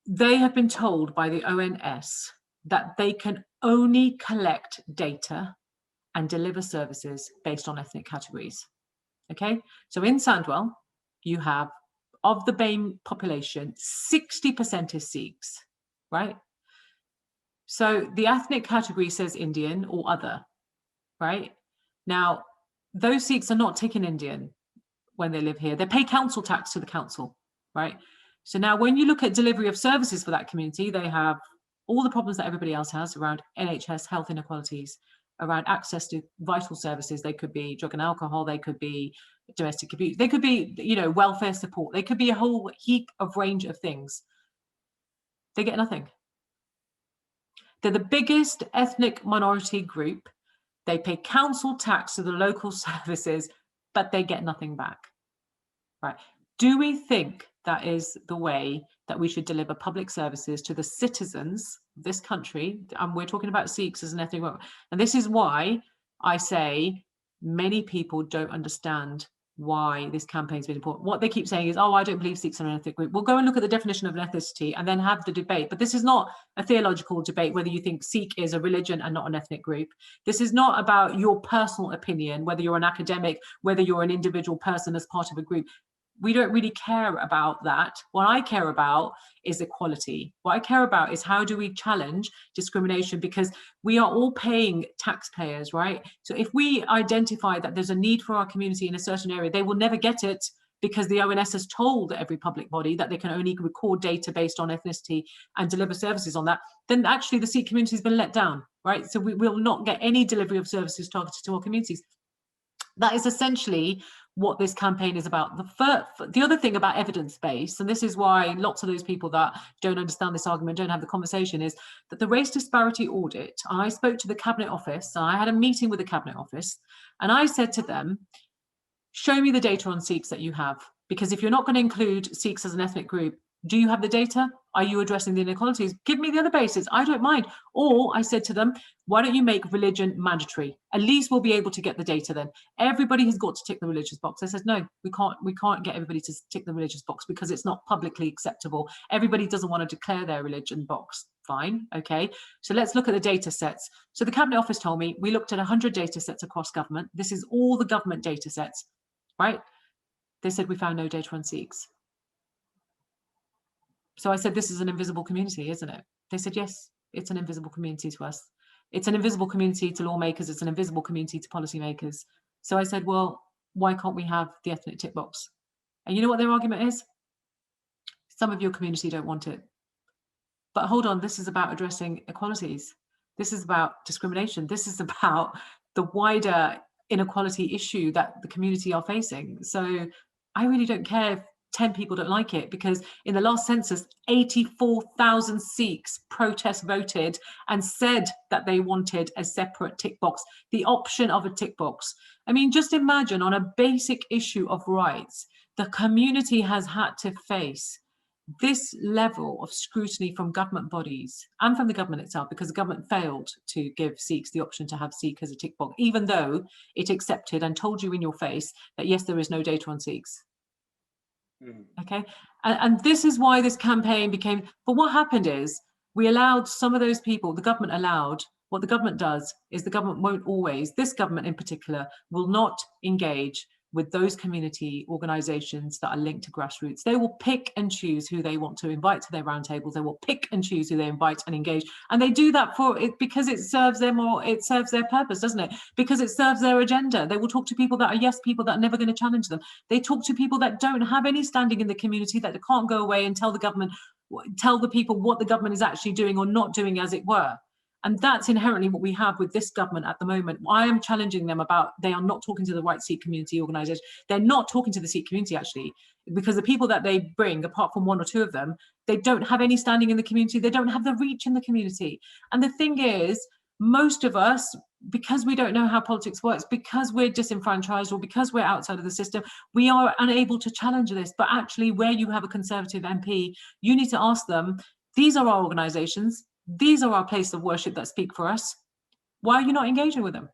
they have been told by the ONS that they can only collect data and deliver services based on ethnic categories. Okay, so in Sandwell, you have, of the BAME population, 60% is Sikhs, right? So the ethnic category says Indian or other, right? Now, those Sikhs are not taking Indian when they live here. They pay council tax to the council, right? So now when you look at delivery of services for that community, they have all the problems that everybody else has around NHS health inequalities, around access to vital services. They could be drug and alcohol, they could be domestic abuse, they could be, welfare support, they could be a whole heap of range of things. They get nothing. They're the biggest ethnic minority group. They pay council tax to the local services, but they get nothing back, right? Do we think that is the way that we should deliver public services to the citizens of this country? And we're talking about Sikhs as an ethnic group. And this is why I say many people don't understand why this campaign is really important. What they keep saying is, oh, I don't believe Sikhs are an ethnic group. We'll go and look at the definition of an ethnicity and then have the debate. But this is not a theological debate, whether you think Sikh is a religion and not an ethnic group. This is not about your personal opinion, whether you're an academic, whether you're an individual person as part of a group. We don't really care about that. What I care about is equality. What I care about is how do we challenge discrimination, because we are all paying taxpayers, right? So if we identify that there's a need for our community in a certain area, they will never get it because the ONS has told every public body that they can only record data based on ethnicity and deliver services on that, then actually the Sikh community has been let down, right? So we will not get any delivery of services targeted to our communities. That is essentially what this campaign is about. The other thing about evidence-based, and this is why lots of those people that don't understand this argument don't have the conversation, is that the race disparity audit, I spoke to the Cabinet Office, and I had a meeting with the Cabinet Office, and I said to them, show me the data on Sikhs that you have, because if you're not going to include Sikhs as an ethnic group, do you have the data? Are you addressing the inequalities? Give me the other bases. I don't mind. Or I said to them, why don't you make religion mandatory? At least we'll be able to get the data then. Everybody has got to tick the religious box. I said, no, we can't get everybody to tick the religious box because it's not publicly acceptable. Everybody doesn't want to declare their religion box. Fine, okay. So let's look at the data sets. So the Cabinet Office told me, we looked at 100 data sets across government. This is all the government data sets, right? They said we found no data on Sikhs. So I said, this is an invisible community, isn't it? They said, yes, it's an invisible community to us. It's an invisible community to lawmakers. It's an invisible community to policymakers. So I said, well, why can't we have the ethnic tick box? And you know what their argument is? Some of your community don't want it. But hold on, this is about addressing equalities. This is about discrimination. This is about the wider inequality issue that the community are facing. So I really don't care if 10 people don't like it, because in the last census, 84,000 Sikhs protest voted and said that they wanted a separate tick box, the option of a tick box. I mean, just imagine, on a basic issue of rights, the community has had to face this level of scrutiny from government bodies and from the government itself, because the government failed to give Sikhs the option to have Sikh as a tick box, even though it accepted and told you in your face that yes, there is no data on Sikhs. Okay, and this is why this campaign became, but what happened is we allowed some of those people, the government allowed, what the government does is the government won't always, this government in particular, will not engage with those community organizations that are linked to grassroots. They will pick and choose who they want to invite to their roundtables. They will pick and choose who they invite and engage. And they do that for it because it serves them, or it serves their purpose, doesn't it? Because it serves their agenda. They will talk to people that are yes people that are never going to challenge them. They talk to people that don't have any standing in the community, that can't go away and tell the government, tell the people what the government is actually doing or not doing, as it were. And that's inherently what we have with this government at the moment. I am challenging them about, they are not talking to the right Sikh community organisation. They're not talking to the Sikh community, actually, because the people that they bring, apart from one or two of them, they don't have any standing in the community. They don't have the reach in the community. And the thing is, most of us, because we don't know how politics works, because we're disenfranchised, or because we're outside of the system, we are unable to challenge this. But actually, where you have a Conservative MP, you need to ask them, these are our organisations, these are our places of worship that speak for us. Why are you not engaging with them?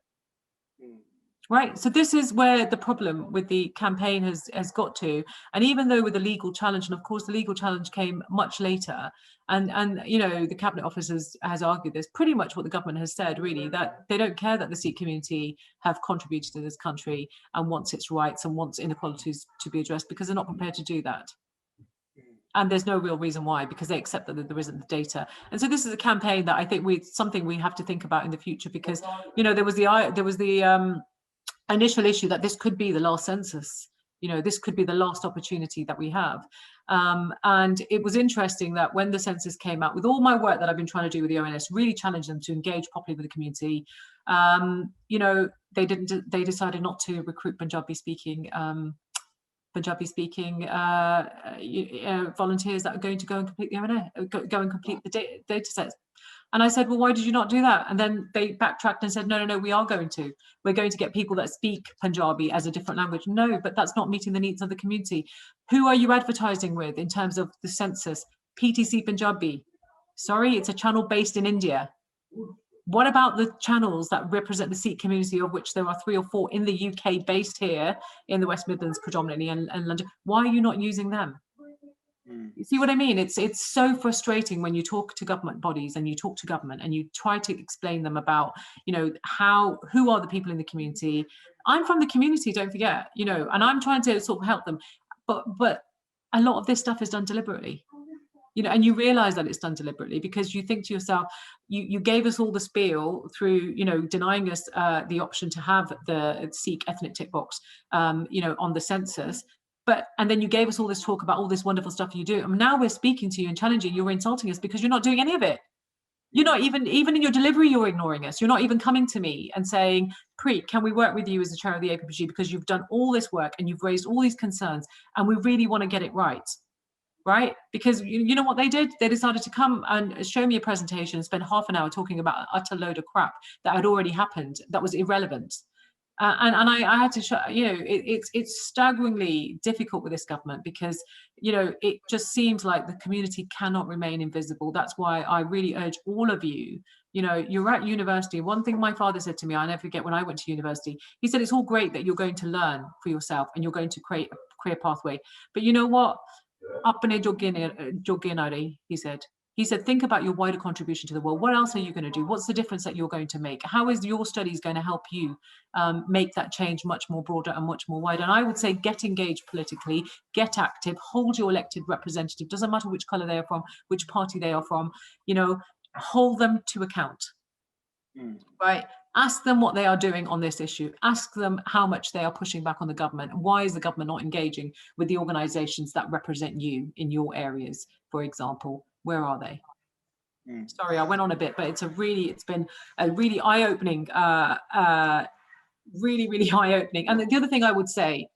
Right. So this is where the problem with the campaign has got to. And even though with the legal challenge, and of course the legal challenge came much later, and you know, the Cabinet Office has argued this, pretty much what the government has said, really, that they don't care that the Sikh community have contributed to this country and wants its rights and wants inequalities to be addressed, because they're not prepared to do that. And there's no real reason why, because they accept that there isn't the data. And so this is a campaign that I think something we have to think about in the future, because, you know, there was the initial issue that this could be the last census. You know, this could be the last opportunity that we have. And it was interesting that when the census came out, with all my work that I've been trying to do with the ONS, really challenge them to engage properly with the community, you know, they decided not to recruit Punjabi speaking volunteers that are going to go and complete the ONS, go and complete the data sets. And I said, well, why did you not do that? And then they backtracked and said, no, we are going to. We're going to get people that speak Punjabi as a different language. No, but that's not meeting the needs of the community. Who are you advertising with in terms of the census? PTC Punjabi. Sorry, it's a channel based in India. What about the channels that represent the Sikh community, of which there are 3 or 4 in the UK, based here in the West Midlands predominantly, and London? Why are you not using them? You see what I mean? It's so frustrating when you talk to government bodies and you talk to government and you try to explain them about, you know, who are the people in the community. I'm from the community, don't forget, you know, and I'm trying to sort of help them, but a lot of this stuff is done deliberately. You know, and you realize that it's done deliberately, because you think to yourself, you gave us all the spiel through, you know, denying us the option to have the Sikh ethnic tick box, you know, on the census. And then you gave us all this talk about all this wonderful stuff you do. And now we're speaking to you and challenging you, you're insulting us because you're not doing any of it. You're not even in your delivery, you're ignoring us. You're not even coming to me and saying, Preet, can we work with you as the chair of the APPG, because you've done all this work and you've raised all these concerns and we really want to get it right. Right? Because you know what they did? They decided to come and show me a presentation and spend half an hour talking about an utter load of crap that had already happened, that was irrelevant. And I had to show, you know, it's staggeringly difficult with this government, because, you know, it just seems like the community cannot remain invisible. That's why I really urge all of you, you know, you're at university. One thing my father said to me, I'll never forget, when I went to university, he said, it's all great that you're going to learn for yourself and you're going to create a career pathway. But you know what? Apne joge naari, he said. He said, think about your wider contribution to the world. What else are you going to do? What's the difference that you're going to make? How is your studies going to help you make that change much more broader and much more wider? And I would say get engaged politically, get active, hold your elected representative. Doesn't matter which color they are from, which party they are from, you know, hold them to account, right? Ask them what they are doing on this issue. Ask them how much they are pushing back on the government. And why is the government not engaging with the organizations that represent you in your areas, for example? Where are they? Sorry, I went on a bit, but it's been a really eye-opening, really eye-opening. And the other thing I would say,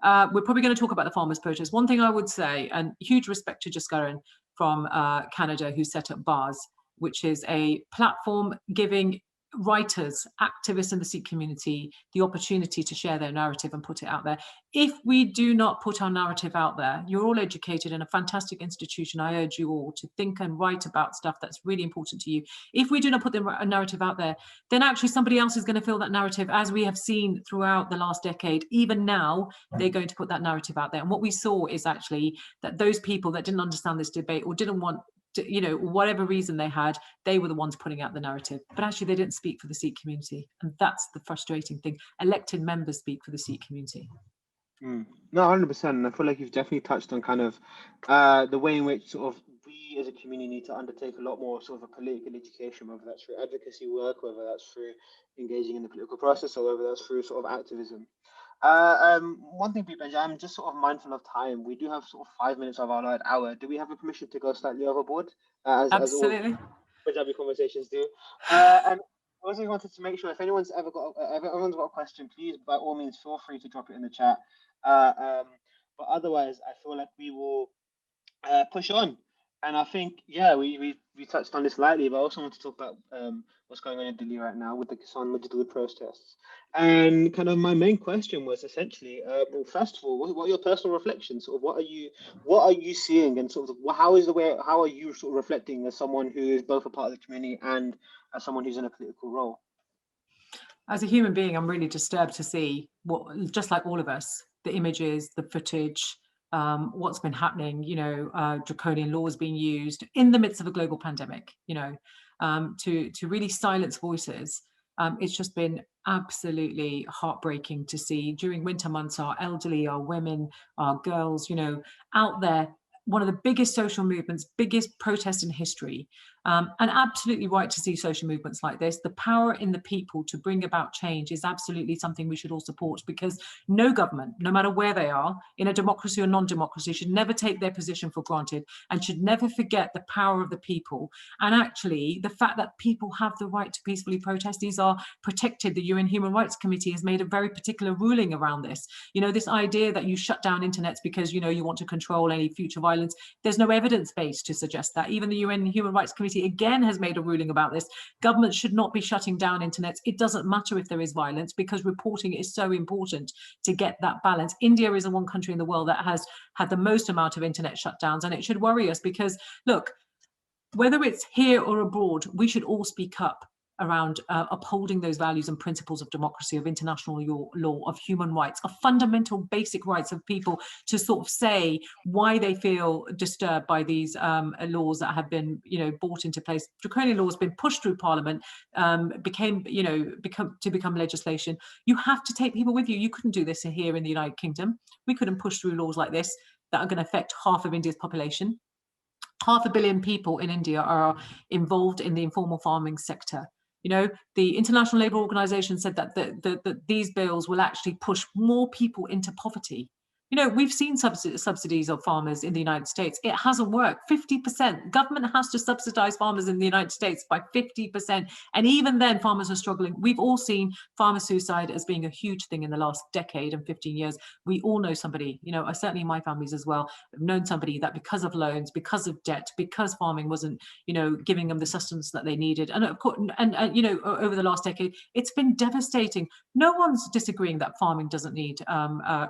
we're probably going to talk about the farmers' protest. One thing I would say, and huge respect to Jaskaran from Canada, who set up BARS, which is a platform giving writers, activists in the Sikh community the opportunity to share their narrative and put it out there. If we do not put our narrative out there, you're all educated in a fantastic institution. I urge you all to think and write about stuff that's really important to you. If we do not put the narrative out there, then actually somebody else is going to fill that narrative, as we have seen throughout the last decade. Even now, they're going to put that narrative out there. And what we saw is actually that those people that didn't understand this debate or didn't want to, you know, whatever reason they had, they were the ones putting out the narrative. But actually they didn't speak for the Sikh community. And that's the frustrating thing. Elected members speak for the Sikh community. No, 100%. I feel like you've definitely touched on kind of the way in which sort of we as a community need to undertake a lot more sort of a political education, whether that's through advocacy work, whether that's through engaging in the political process, or whether that's through sort of activism. One thing, Preet, I'm just sort of mindful of time. We do have sort of 5 minutes of our allotted hour. Do we have a permission to go slightly overboard, Absolutely. as all Punjabi conversations do? And I also wanted to make sure if anyone's got a question, please by all means feel free to drop it in the chat. But otherwise, I feel like we will push on. And I think, yeah, we touched on this lightly, but I also want to talk about what's going on in Delhi right now with the Kisan Majdoor protests. And kind of my main question was essentially, well, first of all, what are your personal reflections? Sort of what are you seeing, and sort of how are you sort of reflecting as someone who is both a part of the community and as someone who's in a political role? As a human being, I'm really disturbed to see what, just like all of us, the images, the footage, what's been happening, you know, draconian laws being used in the midst of a global pandemic, you know, to really silence voices. It's just been absolutely heartbreaking to see during winter months, our elderly, our women, our girls, you know, out there, one of the biggest social movements, biggest protest in history. And absolutely right to see social movements like this. The power in the people to bring about change is absolutely something we should all support, because no government, no matter where they are, in a democracy or non-democracy, should never take their position for granted and should never forget the power of the people. And actually, the fact that people have the right to peacefully protest, these are protected. The UN Human Rights Committee has made a very particular ruling around this. You know, this idea that you shut down internets because, you know, you want to control any future violence, there's no evidence base to suggest that. Even the UN Human Rights Committee again has made a ruling about this. Governments should not be shutting down internets. It doesn't matter if there is violence, because reporting is so important to get that balance. India is the one country in the world that has had the most amount of internet shutdowns, and it should worry us, because look, whether it's here or abroad, we should all speak up around upholding those values and principles of democracy, of international law, of human rights, of fundamental basic rights of people to sort of say why they feel disturbed by these laws that have been, you know, brought into place. Draconian laws been pushed through Parliament, become legislation. You have to take people with you. You couldn't do this here in the United Kingdom. We couldn't push through laws like this that are going to affect half of India's population. 500 million people in India are involved in the informal farming sector. You know, the International Labour Organization said that these bills will actually push more people into poverty. You know, we've seen subsidies of farmers in the United States. It hasn't worked. 50%. Government has to subsidize farmers in the United States by 50%. And even then, farmers are struggling. We've all seen farmer suicide as being a huge thing in the last decade and 15 years. We all know somebody, you know, certainly in my families as well, have known somebody that because of loans, because of debt, because farming wasn't, you know, giving them the sustenance that they needed. And of course, and you know, over the last decade, it's been devastating. No one's disagreeing that farming doesn't need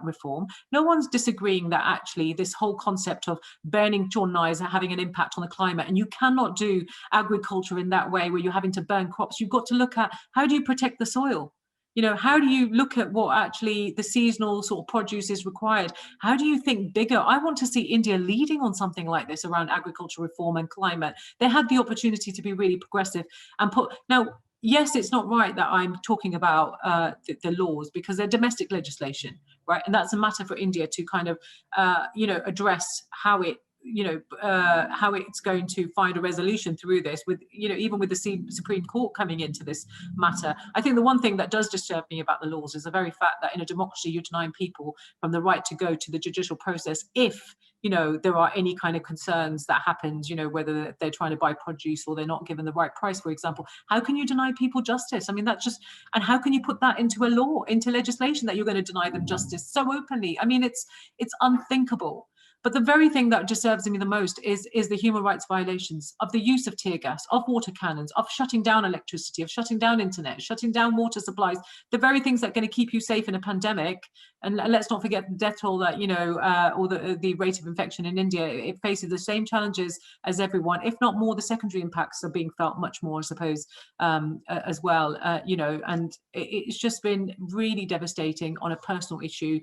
reform. No one's disagreeing that actually this whole concept of burning chornai is having an impact on the climate, and you cannot do agriculture in that way where you're having to burn crops. You've got to look at how do you protect the soil. You know, how do you look at what actually the seasonal sort of produce is required? How do you think bigger? I want to see India leading on something like this around agricultural reform and climate. They had the opportunity to be really progressive and put now. Yes, it's not right that I'm talking about the laws, because they're domestic legislation, right? And that's a matter for India to kind of, you know, address how it, you know, how it's going to find a resolution through this, with, you know, even with the Supreme Court coming into this matter. I think the one thing that does disturb me about the laws is the very fact that in a democracy you're denying people from the right to go to the judicial process if, you know, there are any kind of concerns that happens, you know, whether they're trying to buy produce or they're not given the right price, for example. How can you deny people justice? I mean, that's just, and how can you put that into a law, into legislation, that you're going to deny them justice so openly? I mean, it's unthinkable. But the very thing that disturbs me the most is the human rights violations of the use of tear gas, of water cannons, of shutting down electricity, of shutting down internet, shutting down water supplies, the very things that are going to keep you safe in a pandemic. And let's not forget the death toll that, you know, or the rate of infection in India. It faces the same challenges as everyone, if not more. The secondary impacts are being felt much more, I suppose, as well, you know, and it's just been really devastating on a personal issue.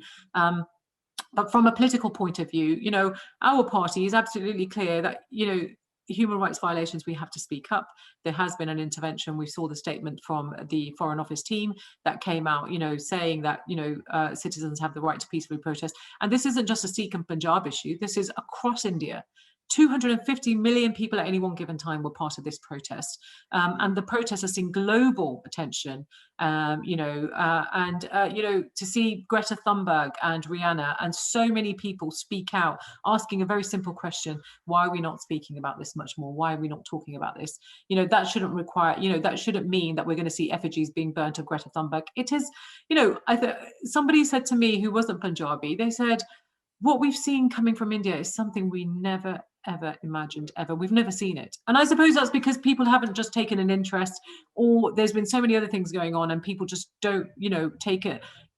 But from a political point of view, you know, our party is absolutely clear that, you know, human rights violations, we have to speak up. There has been an intervention. We saw the statement from the Foreign Office team that came out, you know, saying that, you know, citizens have the right to peacefully protest. And this isn't just a Sikh and Punjab issue. This is across India. 250 million people at any one given time were part of this protest. And the protest has seen global attention, you know, you know, to see Greta Thunberg and Rihanna and so many people speak out, asking a very simple question: why are we not speaking about this much more? Why are we not talking about this? You know, that shouldn't require, you know, that shouldn't mean that we're going to see effigies being burnt of Greta Thunberg. It is, you know, somebody said to me who wasn't Punjabi, they said, what we've seen coming from India is something we never, ever imagined, ever. We've never seen it. And I suppose that's because people haven't just taken an interest, or there's been so many other things going on and people just don't, you know,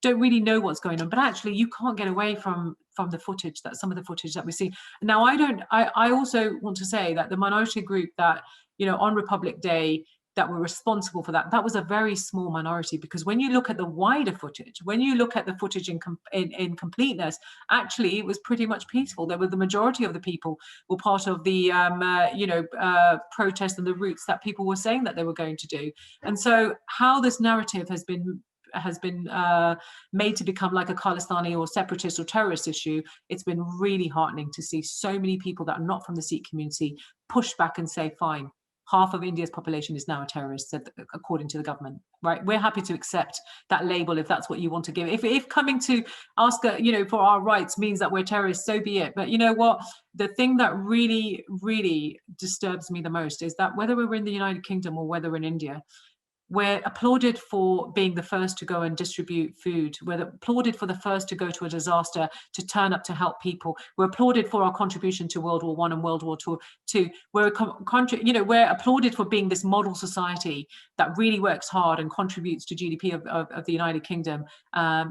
don't really know what's going on. But actually you can't get away from the footage, that some of the footage that we see. Now, I also want to say that the minority group that, you know, on Republic Day, that were responsible for that, that was a very small minority, because when you look at the wider footage, when you look at the footage in completeness, actually it was pretty much peaceful. There were, the majority of the people were part of the you know, protest and the routes that people were saying that they were going to do. And so how this narrative has been made to become like a Khalistani or separatist or terrorist issue, it's been really heartening to see so many people that are not from the Sikh community push back and say, fine, half of India's population is now a terrorist, according to the government, right? We're happy to accept that label if that's what you want to give. If coming to ask, you know, for our rights means that we're terrorists, so be it. But you know what? The thing that really, really disturbs me the most is that whether we're in the United Kingdom or whether we're in India, we're applauded for being the first to go and distribute food. We're applauded for the first to go to a disaster, to turn up to help people. We're applauded for our contribution to World War I and World War II. We're applauded for being this model society that really works hard and contributes to GDP of the United Kingdom.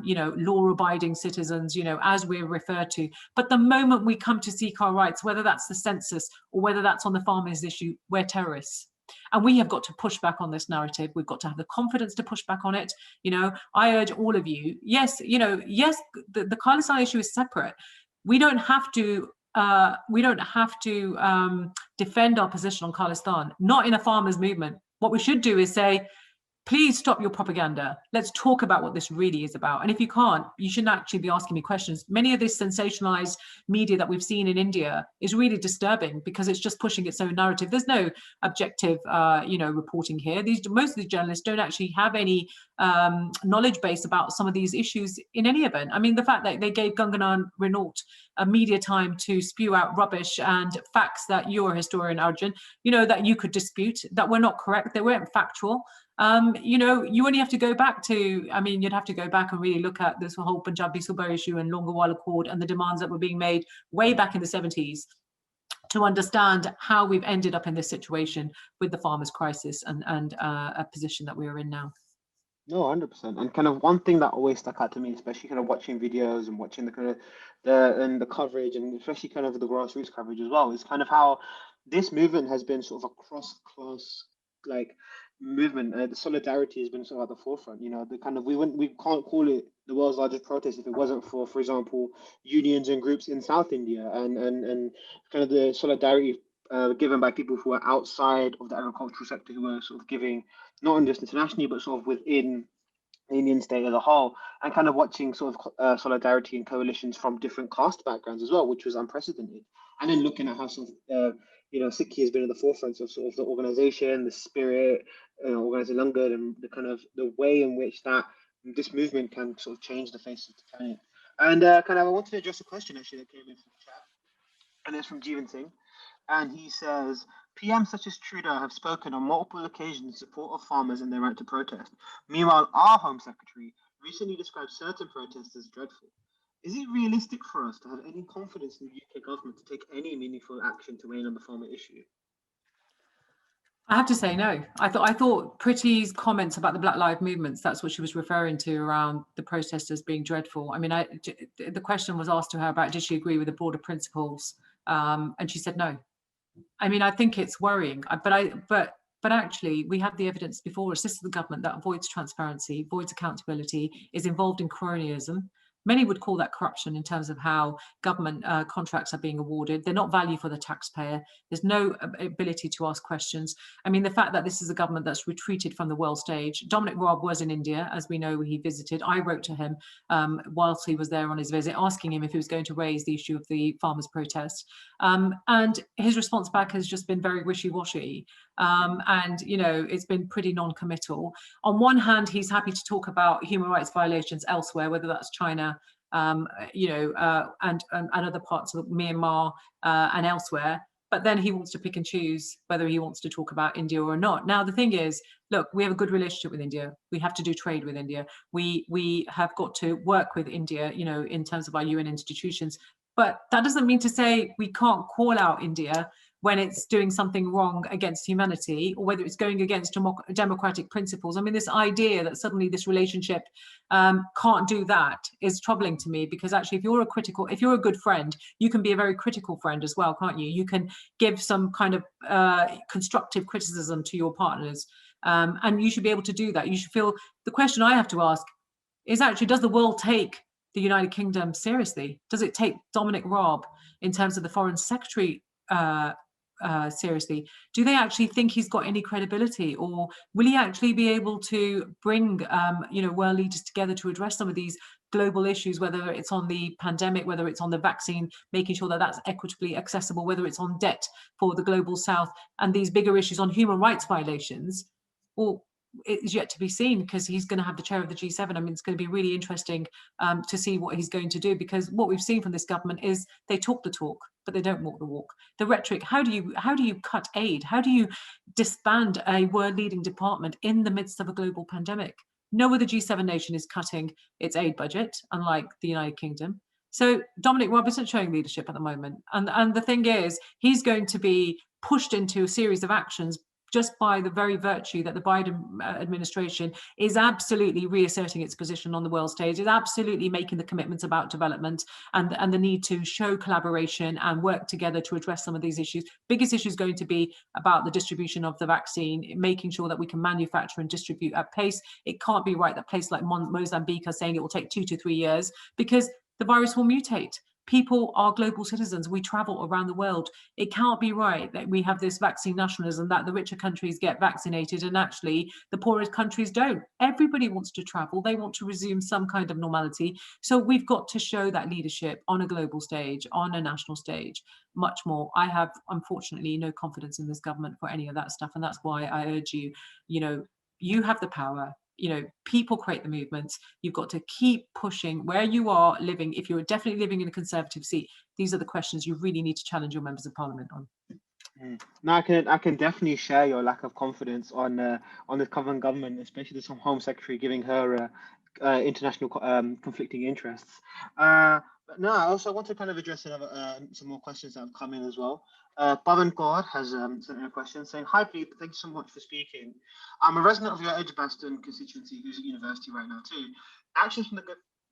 You know, law-abiding citizens, you know, as we're referred to. But the moment we come to seek our rights, whether that's the census or whether that's on the farmers' issue, we're terrorists. And we have got to push back on this narrative. We've got to have the confidence to push back on it. You know, I urge all of you, yes, you know, yes, the Khalistan issue is separate. We don't have to defend our position on Khalistan, not in a farmers' movement. What we should do is say, please stop your propaganda. Let's talk about what this really is about. And if you can't, you shouldn't actually be asking me questions. Many of this sensationalized media that we've seen in India is really disturbing because it's just pushing its own narrative. There's no objective, you know, reporting here. Most of the journalists don't actually have any knowledge base about some of these issues in any event. I mean, the fact that they gave Gangana Renault a media time to spew out rubbish and facts that you're a historian, Arjun, you know, that you could dispute, that were not correct, they weren't factual. You know, you only have to go back to, I mean, you'd have to go back and really look at this whole Punjabi Suba issue and Longowal Accord and the demands that were being made way back in the 70s to understand how we've ended up in this situation with the farmers' crisis and a position that we're in now. No, 100%. And kind of one thing that always stuck out to me, especially kind of watching videos and watching the kind of the coverage, and especially kind of the grassroots coverage as well, is kind of how this movement has been sort of a cross-class like movement, the solidarity has been sort of at the forefront. You know, the kind of we can't call it the world's largest protest if it wasn't for example, unions and groups in South India and kind of the solidarity given by people who are outside of the agricultural sector who are sort of giving not only just internationally but sort of within the Indian state as a whole, and kind of watching sort of solidarity and coalitions from different caste backgrounds as well, which was unprecedented. And then looking at how sort of you know, Sikhi has been at the forefront of sort of the organization, the spirit, organizing Langar, and the kind of the way in which that this movement can sort of change the face of the planet. And kind of, I wanted to address a question actually that came in from the chat, and it's from Jeevan Singh. And he says, PMs such as Trudeau have spoken on multiple occasions in support of farmers and their right to protest. Meanwhile, our Home Secretary recently described certain protests as dreadful. Is it realistic for us to have any confidence in the UK government to take any meaningful action to rein on the farmer issue? I have to say no. I thought Pretty's comments about the Black Lives movements, that's what she was referring to around the protesters being dreadful. I mean, the question was asked to her about did she agree with the broader principles, and she said no. I mean, I think it's worrying, but actually we have the evidence before us. This is the government that avoids transparency, avoids accountability, is involved in cronyism. Many would call that corruption in terms of how government contracts are being awarded. They're not value for the taxpayer. There's no ability to ask questions. I mean, the fact that this is a government that's retreated from the world stage. Dominic Raab was in India, as we know, he visited. I wrote to him whilst he was there on his visit, asking him if he was going to raise the issue of the farmers' protest. And his response back has just been very wishy-washy. And, you know, it's been pretty non-committal. On one hand, he's happy to talk about human rights violations elsewhere, whether that's China, you know, and other parts of Myanmar and elsewhere. But then he wants to pick and choose whether he wants to talk about India or not. Now, the thing is, look, we have a good relationship with India. We have to do trade with India. We have got to work with India, you know, in terms of our UN institutions. But that doesn't mean to say we can't call out India when it's doing something wrong against humanity, or whether it's going against democratic principles. I mean, this idea that suddenly this relationship can't do that is troubling to me, because actually, if you're a good friend, you can be a very critical friend as well, can't you? You can give some kind of constructive criticism to your partners, and you should be able to do that. You should feel, the question I have to ask is actually, does the world take the United Kingdom seriously? Does it take Dominic Raab in terms of the Foreign Secretary seriously? Do they actually think he's got any credibility, or will he actually be able to bring you know, world leaders together to address some of these global issues, whether it's on the pandemic, whether it's on the vaccine, making sure that that's equitably accessible, whether it's on debt for the global south, and these bigger issues on human rights violations? Well, it's yet to be seen, because he's going to have the chair of the G7. I mean, it's going to be really interesting to see what he's going to do, because what we've seen from this government is they talk the talk, but they don't walk the walk. The rhetoric, how do you cut aid? How do you disband a world-leading department in the midst of a global pandemic? No other G7 nation is cutting its aid budget, unlike the United Kingdom. So Dominic Raab isn't showing leadership at the moment. And the thing is, he's going to be pushed into a series of actions just by the very virtue that the Biden administration is absolutely reasserting its position on the world stage, is absolutely making the commitments about development and the need to show collaboration and work together to address some of these issues. Biggest issue is going to be about the distribution of the vaccine, making sure that we can manufacture and distribute at pace. It can't be right that places like Mozambique are saying it will take 2 to 3 years, because the virus will mutate. People are global citizens. We travel around the world. It can't be right that we have this vaccine nationalism, that the richer countries get vaccinated and actually the poorest countries don't. Everybody wants to travel. They want to resume some kind of normality. So we've got to show that leadership on a global stage, on a national stage, much more. I have, unfortunately, no confidence in this government for any of that stuff. And that's why I urge you, you know, you have the power. You know, people create the movements. You've got to keep pushing where you are living. If you're definitely living in a Conservative seat, these are the questions you really need to challenge your members of Parliament on. No, I can definitely share your lack of confidence on the current government, especially the Home Secretary giving her international conflicting interests. But no, I also want to kind of address another some more questions that have come in as well. Pavan Kaur has sent in a question saying, "Hi, Preet, thank you so much for speaking. I'm a resident of your Edgbaston constituency who's at university right now too. Actions from the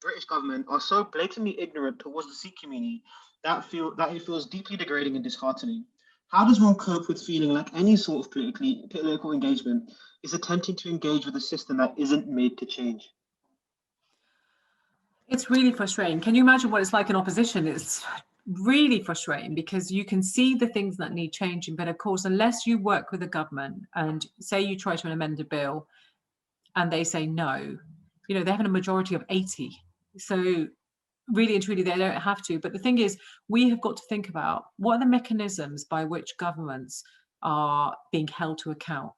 British government are so blatantly ignorant towards the Sikh community that it feels deeply degrading and disheartening. How does one cope with feeling like any sort of political engagement is attempting to engage with a system that isn't made to change? It's really frustrating. Can you imagine what it's like in opposition? It's really frustrating because you can see the things that need changing, but of course, unless you work with the government and say you try to amend a bill and they say no, they're having a majority of 80. So really and truly, they don't have to. But the thing is, we have got to think about what are the mechanisms by which governments are being held to account.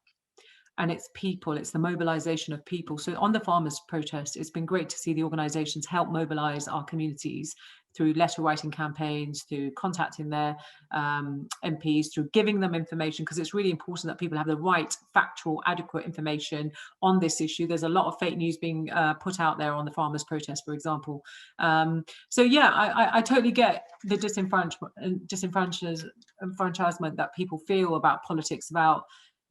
And it's people, it's the mobilization of people. So on the farmers' protest, it's been great to see the organizations help mobilize our communities through letter writing campaigns, through contacting their MPs, through giving them information, because it's really important that people have the right, factual, adequate information on this issue. There's a lot of fake news being put out there on the farmers' protest, for example. So yeah, I totally get the disenfranchisement that people feel about politics, about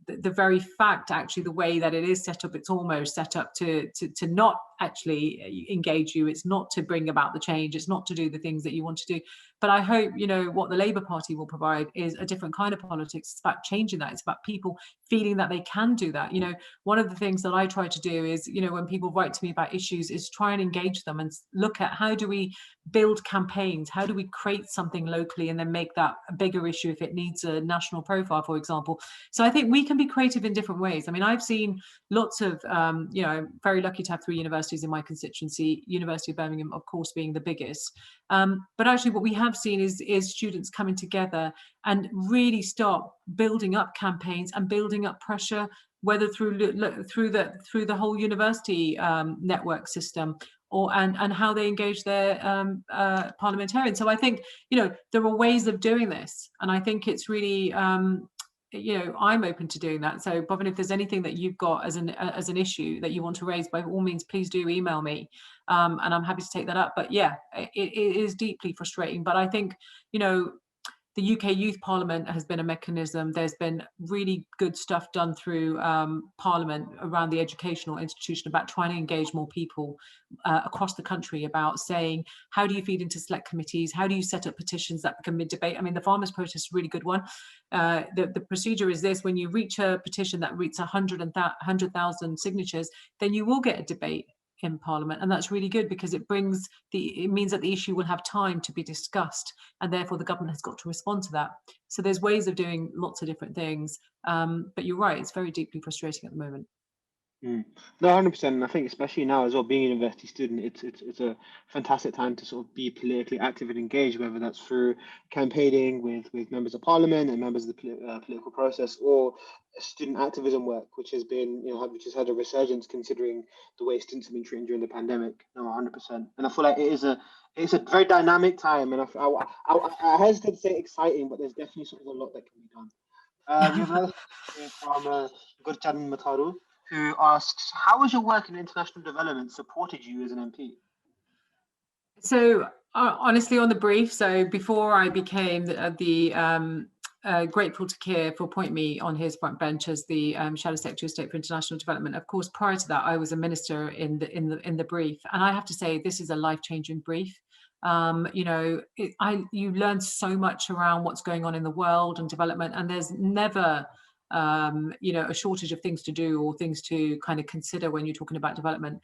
the very fact, actually, the way that it is set up, it's almost set up to not actually engage you. It's not to bring about the change. It's not to do the things that you want to do. But I hope, what the Labour Party will provide is a different kind of politics. It's about changing that. It's about people feeling that they can do that. One of the things that I try to do is, when people write to me about issues, is try and engage them and look at how do we build campaigns? How do we create something locally and then make that a bigger issue if it needs a national profile, for example? So I think we can be creative in different ways. I mean, I've seen lots of, I'm very lucky to have 3 universities in my constituency, University of Birmingham, of course, being the biggest. But actually what we have seen is students coming together and really start building up campaigns and building up pressure, whether through the whole university network system, and how they engage their parliamentarians. So I think, there are ways of doing this. And I think it's really, I'm open to doing that. So Bhavin, if there's anything that you've got as an issue that you want to raise, by all means, please do email me. And I'm happy to take that up. But yeah, it is deeply frustrating. But I think, the UK Youth Parliament has been a mechanism. There's been really good stuff done through Parliament around the educational institution about trying to engage more people across the country about saying, how do you feed into select committees? How do you set up petitions that can be debate? I mean, the farmers' protest is a really good one. The procedure is this: when you reach a petition that reaches 100,000 signatures, then you will get a debate in Parliament, and that's really good because it means that the issue will have time to be discussed, and therefore the government has got to respond to that. So there's ways of doing lots of different things, but you're right, it's very deeply frustrating at the moment. No, 100%. And I think especially now as well, being a university student, it's a fantastic time to sort of be politically active and engaged, whether that's through campaigning with members of parliament and members of the political process, or student activism work, which has been, which has had a resurgence considering the way students have been treated during the pandemic. No, 100%. And I feel like it's a very dynamic time, and I hesitate to say exciting, but there's definitely sort of a lot that can be done. We have another question from Gurchan Mataru, who asks, how has your work in international development supported you as an MP? So honestly, on the brief, so before I became grateful to Keir for appointing me on his front bench as the Shadow Secretary of State for International Development, of course, prior to that, I was a minister in the brief. And I have to say, this is a life-changing brief. You learn so much around what's going on in the world and development, and there's never a shortage of things to do or things to kind of consider when you're talking about development.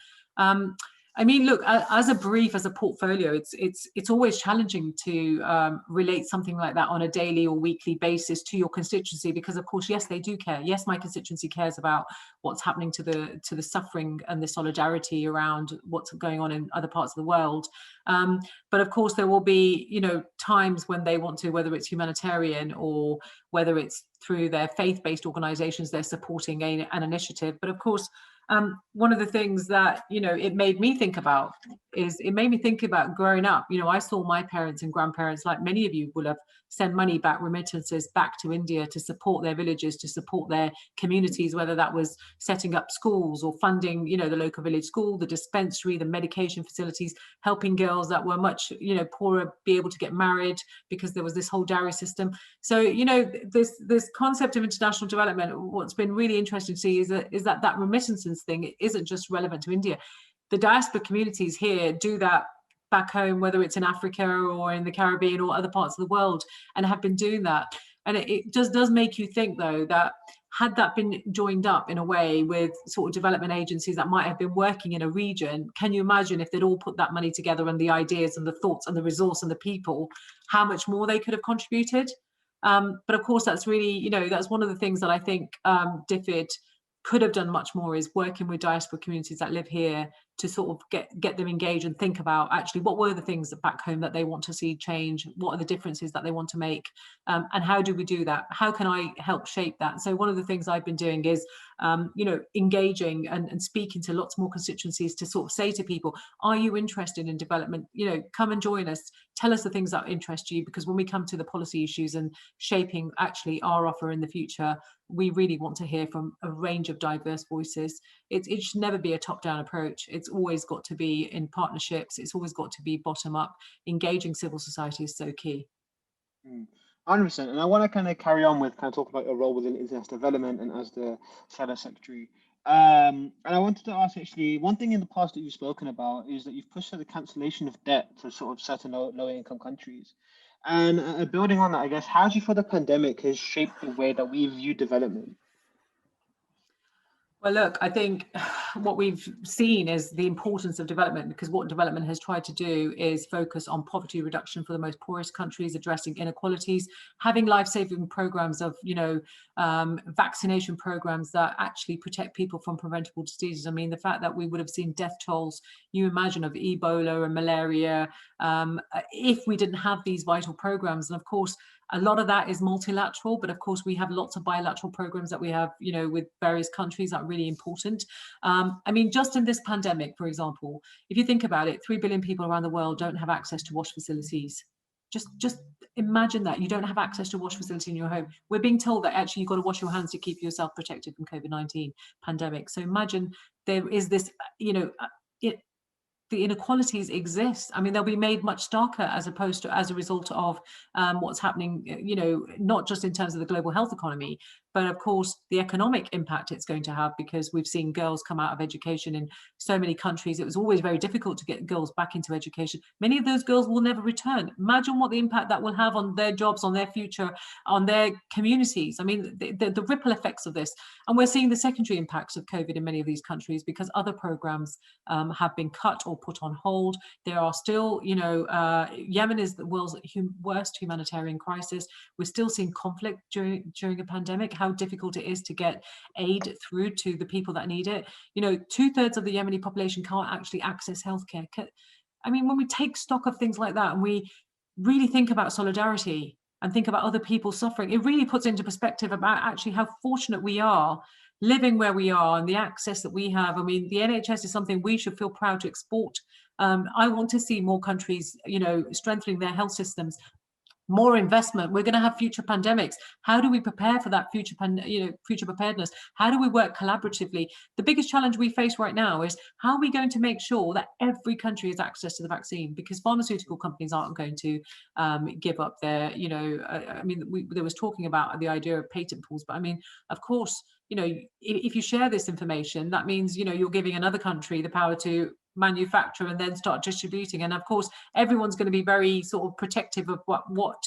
I mean, look, as a brief, as a portfolio, it's always challenging to relate something like that on a daily or weekly basis to your constituency, because of course, yes, they do care. Yes, my constituency cares about what's happening to the suffering and the solidarity around what's going on in other parts of the world. But of course, there will be, times when they want to, whether it's humanitarian or whether it's through their faith-based organizations, they're supporting an initiative. But of course, one of the things that, it made me think about growing up. I saw my parents and grandparents, like many of you will have, send money back, remittances back to India to support their villages, to support their communities, whether that was setting up schools or funding, the local village school, the dispensary, the medication facilities, helping girls that were much, poorer be able to get married because there was this whole dowry system. So, this concept of international development, what's been really interesting to see is that remittances thing isn't just relevant to India. The diaspora communities here do that back home, whether it's in Africa or in the Caribbean or other parts of the world, and have been doing that. And it just does make you think, though, that had that been joined up in a way with sort of development agencies that might have been working in a region, can you imagine if they'd all put that money together and the ideas and the thoughts and the resource and the people, how much more they could have contributed? But of course, that's really, you know, that's one of the things that I think DFID could have done much more, is working with diaspora communities that live here to sort of get them engaged and think about actually what were the things that back home that they want to see change, what are the differences that they want to make, and how do we do that? How can I help shape that? So one of the things I've been doing is you know, engaging and speaking to lots more constituencies to sort of say to people, are you interested in development? You know, come and join us, tell us the things that interest you, because when we come to the policy issues and shaping actually our offer in the future, we really want to hear from a range of diverse voices. It should never be a top-down approach. It's always got to be in partnerships. It's always got to be bottom-up. Engaging civil society is so key. 100%. And I want to kind of carry on with kind of talk about your role within international development and as the Shadow Secretary. And I wanted to ask, actually, one thing in the past that you've spoken about is that you've pushed for the cancellation of debt to sort of certain lower income countries. And building on that, I guess, how do you feel the pandemic has shaped the way that we view development? Well, look, I think what we've seen is the importance of development, because what development has tried to do is focus on poverty reduction for the most poorest countries, addressing inequalities, having life-saving programs of, you know, vaccination programs that actually protect people from preventable diseases. I mean, the fact that we would have seen death tolls, you imagine, of Ebola and malaria, if we didn't have these vital programs. And of course, a lot of that is multilateral, but of course we have lots of bilateral programs that we have, you know, with various countries that are really important. I mean, just in this pandemic, for example, if you think about it, 3 billion people around the world don't have access to wash facilities. Just imagine that you don't have access to wash facility in your home. We're being told that actually you've got to wash your hands to keep yourself protected from COVID-19 pandemic. So imagine there is this, you know, the inequalities exist. I mean, they'll be made much starker as opposed to as a result of what's happening, you know, not just in terms of the global health economy, but of course the economic impact it's going to have, because we've seen girls come out of education in so many countries. It was always very difficult to get girls back into education. Many of those girls will never return. Imagine what the impact that will have on their jobs, on their future, on their communities. I mean, the ripple effects of this. And we're seeing the secondary impacts of COVID in many of these countries, because other programs have been cut or put on hold. There are still, you know, Yemen is the world's worst humanitarian crisis. We're still seeing conflict during a pandemic, how difficult it is to get aid through to the people that need it. You know, 2/3 of the Yemeni population can't actually access healthcare. I mean, when we take stock of things like that and we really think about solidarity and think about other people suffering, it really puts into perspective about actually how fortunate we are living where we are and the access that we have. I mean, the NHS is something we should feel proud to export. I want to see more countries, you know, strengthening their health systems, more investment. We're going to have future pandemics. How do we prepare for that future preparedness? How do we work collaboratively? The biggest challenge we face right now is how are we going to make sure that every country has access to the vaccine? Because pharmaceutical companies aren't going to give up their, you know, I mean, there was talking about the idea of patent pools, but I mean, of course, you know, if you share this information, that means, you know, you're giving another country the power to manufacture and then start distributing. And of course, everyone's going to be very sort of protective of what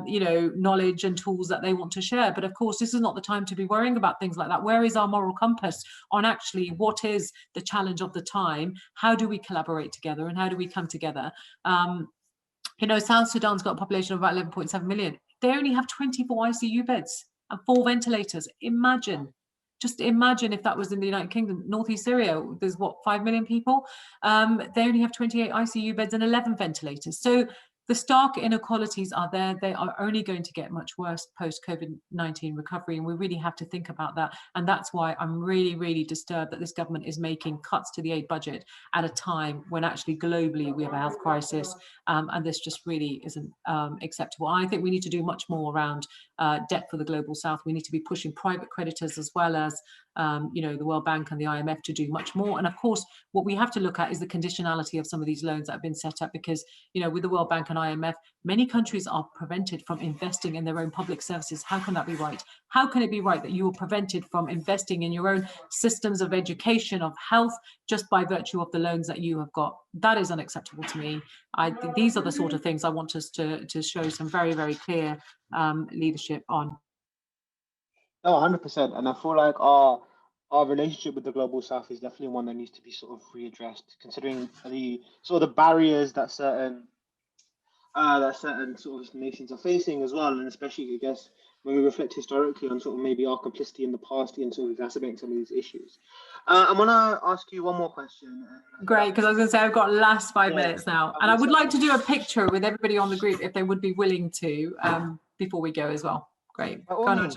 you know, knowledge and tools that they want to share. But of course, this is not the time to be worrying about things like that. Where is our moral compass on actually what is the challenge of the time? How do we collaborate together and how do we come together? You know, South Sudan's got a population of about 11.7 million. They only have 24 ICU beds and 4 ventilators. Just imagine if that was in the United Kingdom. Northeast Syria, there's what, 5 million people? They only have 28 ICU beds and 11 ventilators. So the stark inequalities are there. They are only going to get much worse post-COVID-19 recovery, and we really have to think about that. And that's why I'm really, really disturbed that this government is making cuts to the aid budget at a time when actually globally we have a health crisis, and this just really isn't acceptable. I think we need to do much more around debt for the global south. We need to be pushing private creditors as well as you know, the World Bank and the IMF to do much more. And of course, what we have to look at is the conditionality of some of these loans that have been set up, because, you know, with the World Bank and and IMF, many countries are prevented from investing in their own public services. How can that be right? How can it be right that you are prevented from investing in your own systems of education, of health, just by virtue of the loans that you have got? That is unacceptable to me. These are the sort of things I want us to show some very, very clear leadership on. No, 100%. And I feel like our relationship with the global south is definitely one that needs to be sort of readdressed, considering the sort of the barriers that certain sort of nations are facing as well, and especially, I guess, when we reflect historically on sort of maybe our complicity in the past in sort of exacerbating some of these issues. I want to ask you one more question. Great, because I was going to say I've got last 5 minutes now, and I would like to do a picture with everybody on the group if they would be willing to before we go as well. Great. By all means.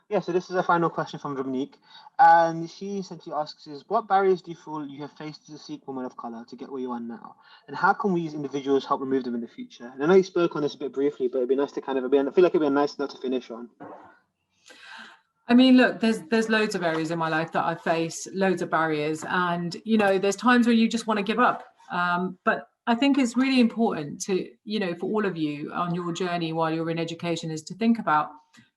Yeah, so this is a final question from Dominique, and she essentially asks is, what barriers do you feel you have faced as a Sikh woman of colour to get where you are now? And how can we as individuals help remove them in the future? And I know you spoke on this a bit briefly, but it'd be nice to kind of, I feel like it'd be a nice note to finish on. I mean, look, there's loads of areas in my life that I face, loads of barriers, and you know, there's times when you just want to give up. But I think it's really important to, you know, for all of you on your journey while you're in education, is to think about,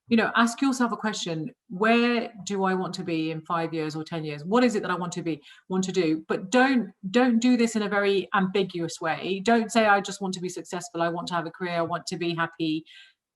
you know, ask yourself a question: where do I want to be in 5 years or 10 years? What is it that I want to do? But don't do this in a very ambiguous way. Don't say, I just want to be successful, I want to have a career, I want to be happy.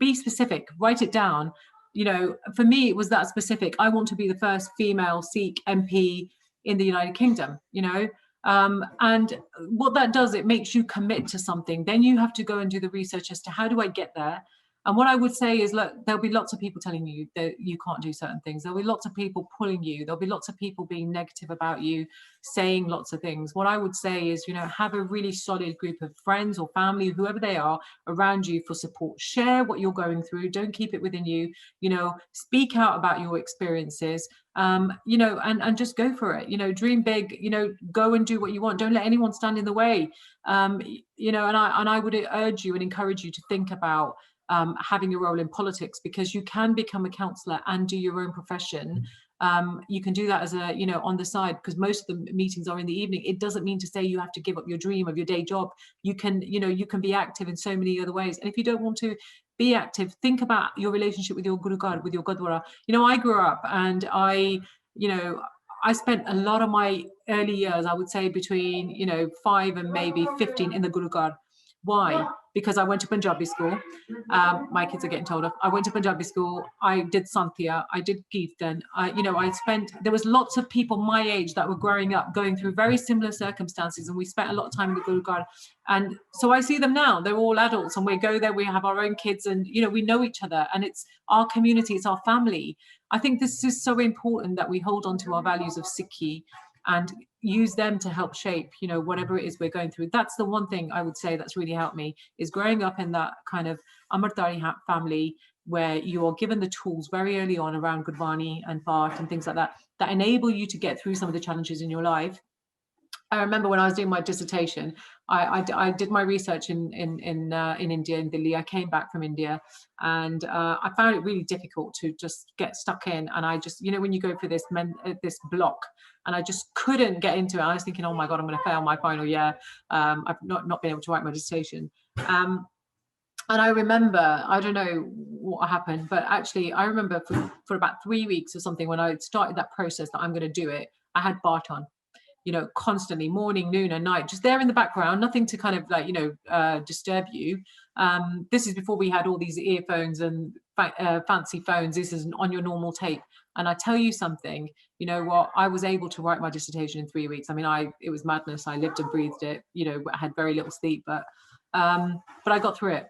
Be specific, write it down. You know, for me, it was that specific. I want to be the first female Sikh MP in the United Kingdom, you know. And what that does, it makes you commit to something. Then you have to go and do the research as to how do I get there. And what I would say is, look, there'll be lots of people telling you that you can't do certain things. There'll be lots of people pulling you. There'll be lots of people being negative about you, saying lots of things. What I would say is, you know, have a really solid group of friends or family, whoever they are, around you for support. Share what you're going through. Don't keep it within you. You know, speak out about your experiences. You know, and just go for it. You know, dream big. You know, go and do what you want. Don't let anyone stand in the way. You know, and I would urge you and encourage you to think about having a role in politics, because you can become a councillor and do your own profession. You can do that as a, you know, on the side, because most of the meetings are in the evening. It doesn't mean to say you have to give up your dream of your day job. You can, you know, you can be active in so many other ways. And if you don't want to be active, think about your relationship with your Gurugar, with your Gurdwara. You know, I grew up and I spent a lot of my early years, I would say between, you know, 5 and maybe 15 in the Gurugar. Why? Because I went to Punjabi school. My kids are getting told off. I went to Punjabi school. I did Santhia. I did Kirtan. There was lots of people my age that were growing up, going through very similar circumstances. And we spent a lot of time in the Gurugar. And so I see them now. They're all adults and we go there. We have our own kids and, you know, we know each other and it's our community. It's our family. I think this is so important that we hold on to our values of Sikhi and use them to help shape, you know, whatever it is we're going through. That's the one thing I would say that's really helped me, is growing up in that kind of Amritdhari family where you are given the tools very early on around Gurdwani and Part and things like that, that enable you to get through some of the challenges in your life. I remember when I was doing my dissertation, I did my research in India, in Delhi. I came back from India and I found it really difficult to just get stuck in. And I just, you know, when you go for this block, and I just couldn't get into it. I was thinking, oh my God, I'm going to fail my final year. I've not been able to write my dissertation. And I remember, I don't know what happened, but actually I remember for about 3 weeks or something, when I started that process that I'm going to do it, I had Bart on, you know, constantly, morning, noon and night, just there in the background, nothing to kind of like, you know, disturb you. This is before we had all these earphones and fancy phones. This is on your normal tape. And I tell you something, you know what, I was able to write my dissertation in 3 weeks. I mean, it was madness. I lived and breathed it, you know, I had very little sleep, but I got through it.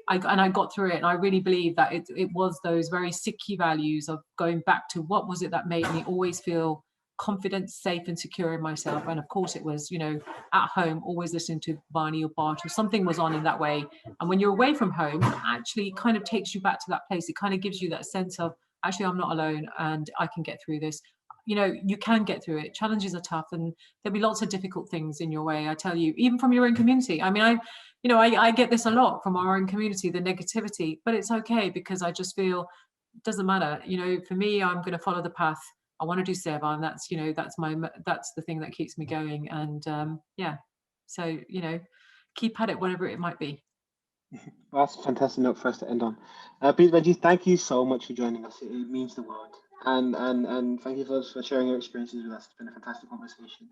I got through it. And I really believe that it was those very Sikhi values of going back to what was it that made me always feel confident, safe and secure in myself. And of course it was, you know, at home, always listening to Barney or Bart or something was on in that way. And when you're away from home, it actually kind of takes you back to that place. It kind of gives you that sense of, actually, I'm not alone and I can get through this. You know, you can get through it. Challenges are tough and there'll be lots of difficult things in your way. I tell you, even from your own community. I mean, I get this a lot from our own community, the negativity, but it's okay, because I just feel it doesn't matter. You know, for me, I'm going to follow the path. I want to do seva, and that's, you know, that's the thing that keeps me going. And yeah, so, you know, keep at it, whatever it might be. Well, that's a fantastic note for us to end on. Preet Reggie, thank you so much for joining us. It means the world. And thank you for sharing your experiences with us. It's been a fantastic conversation.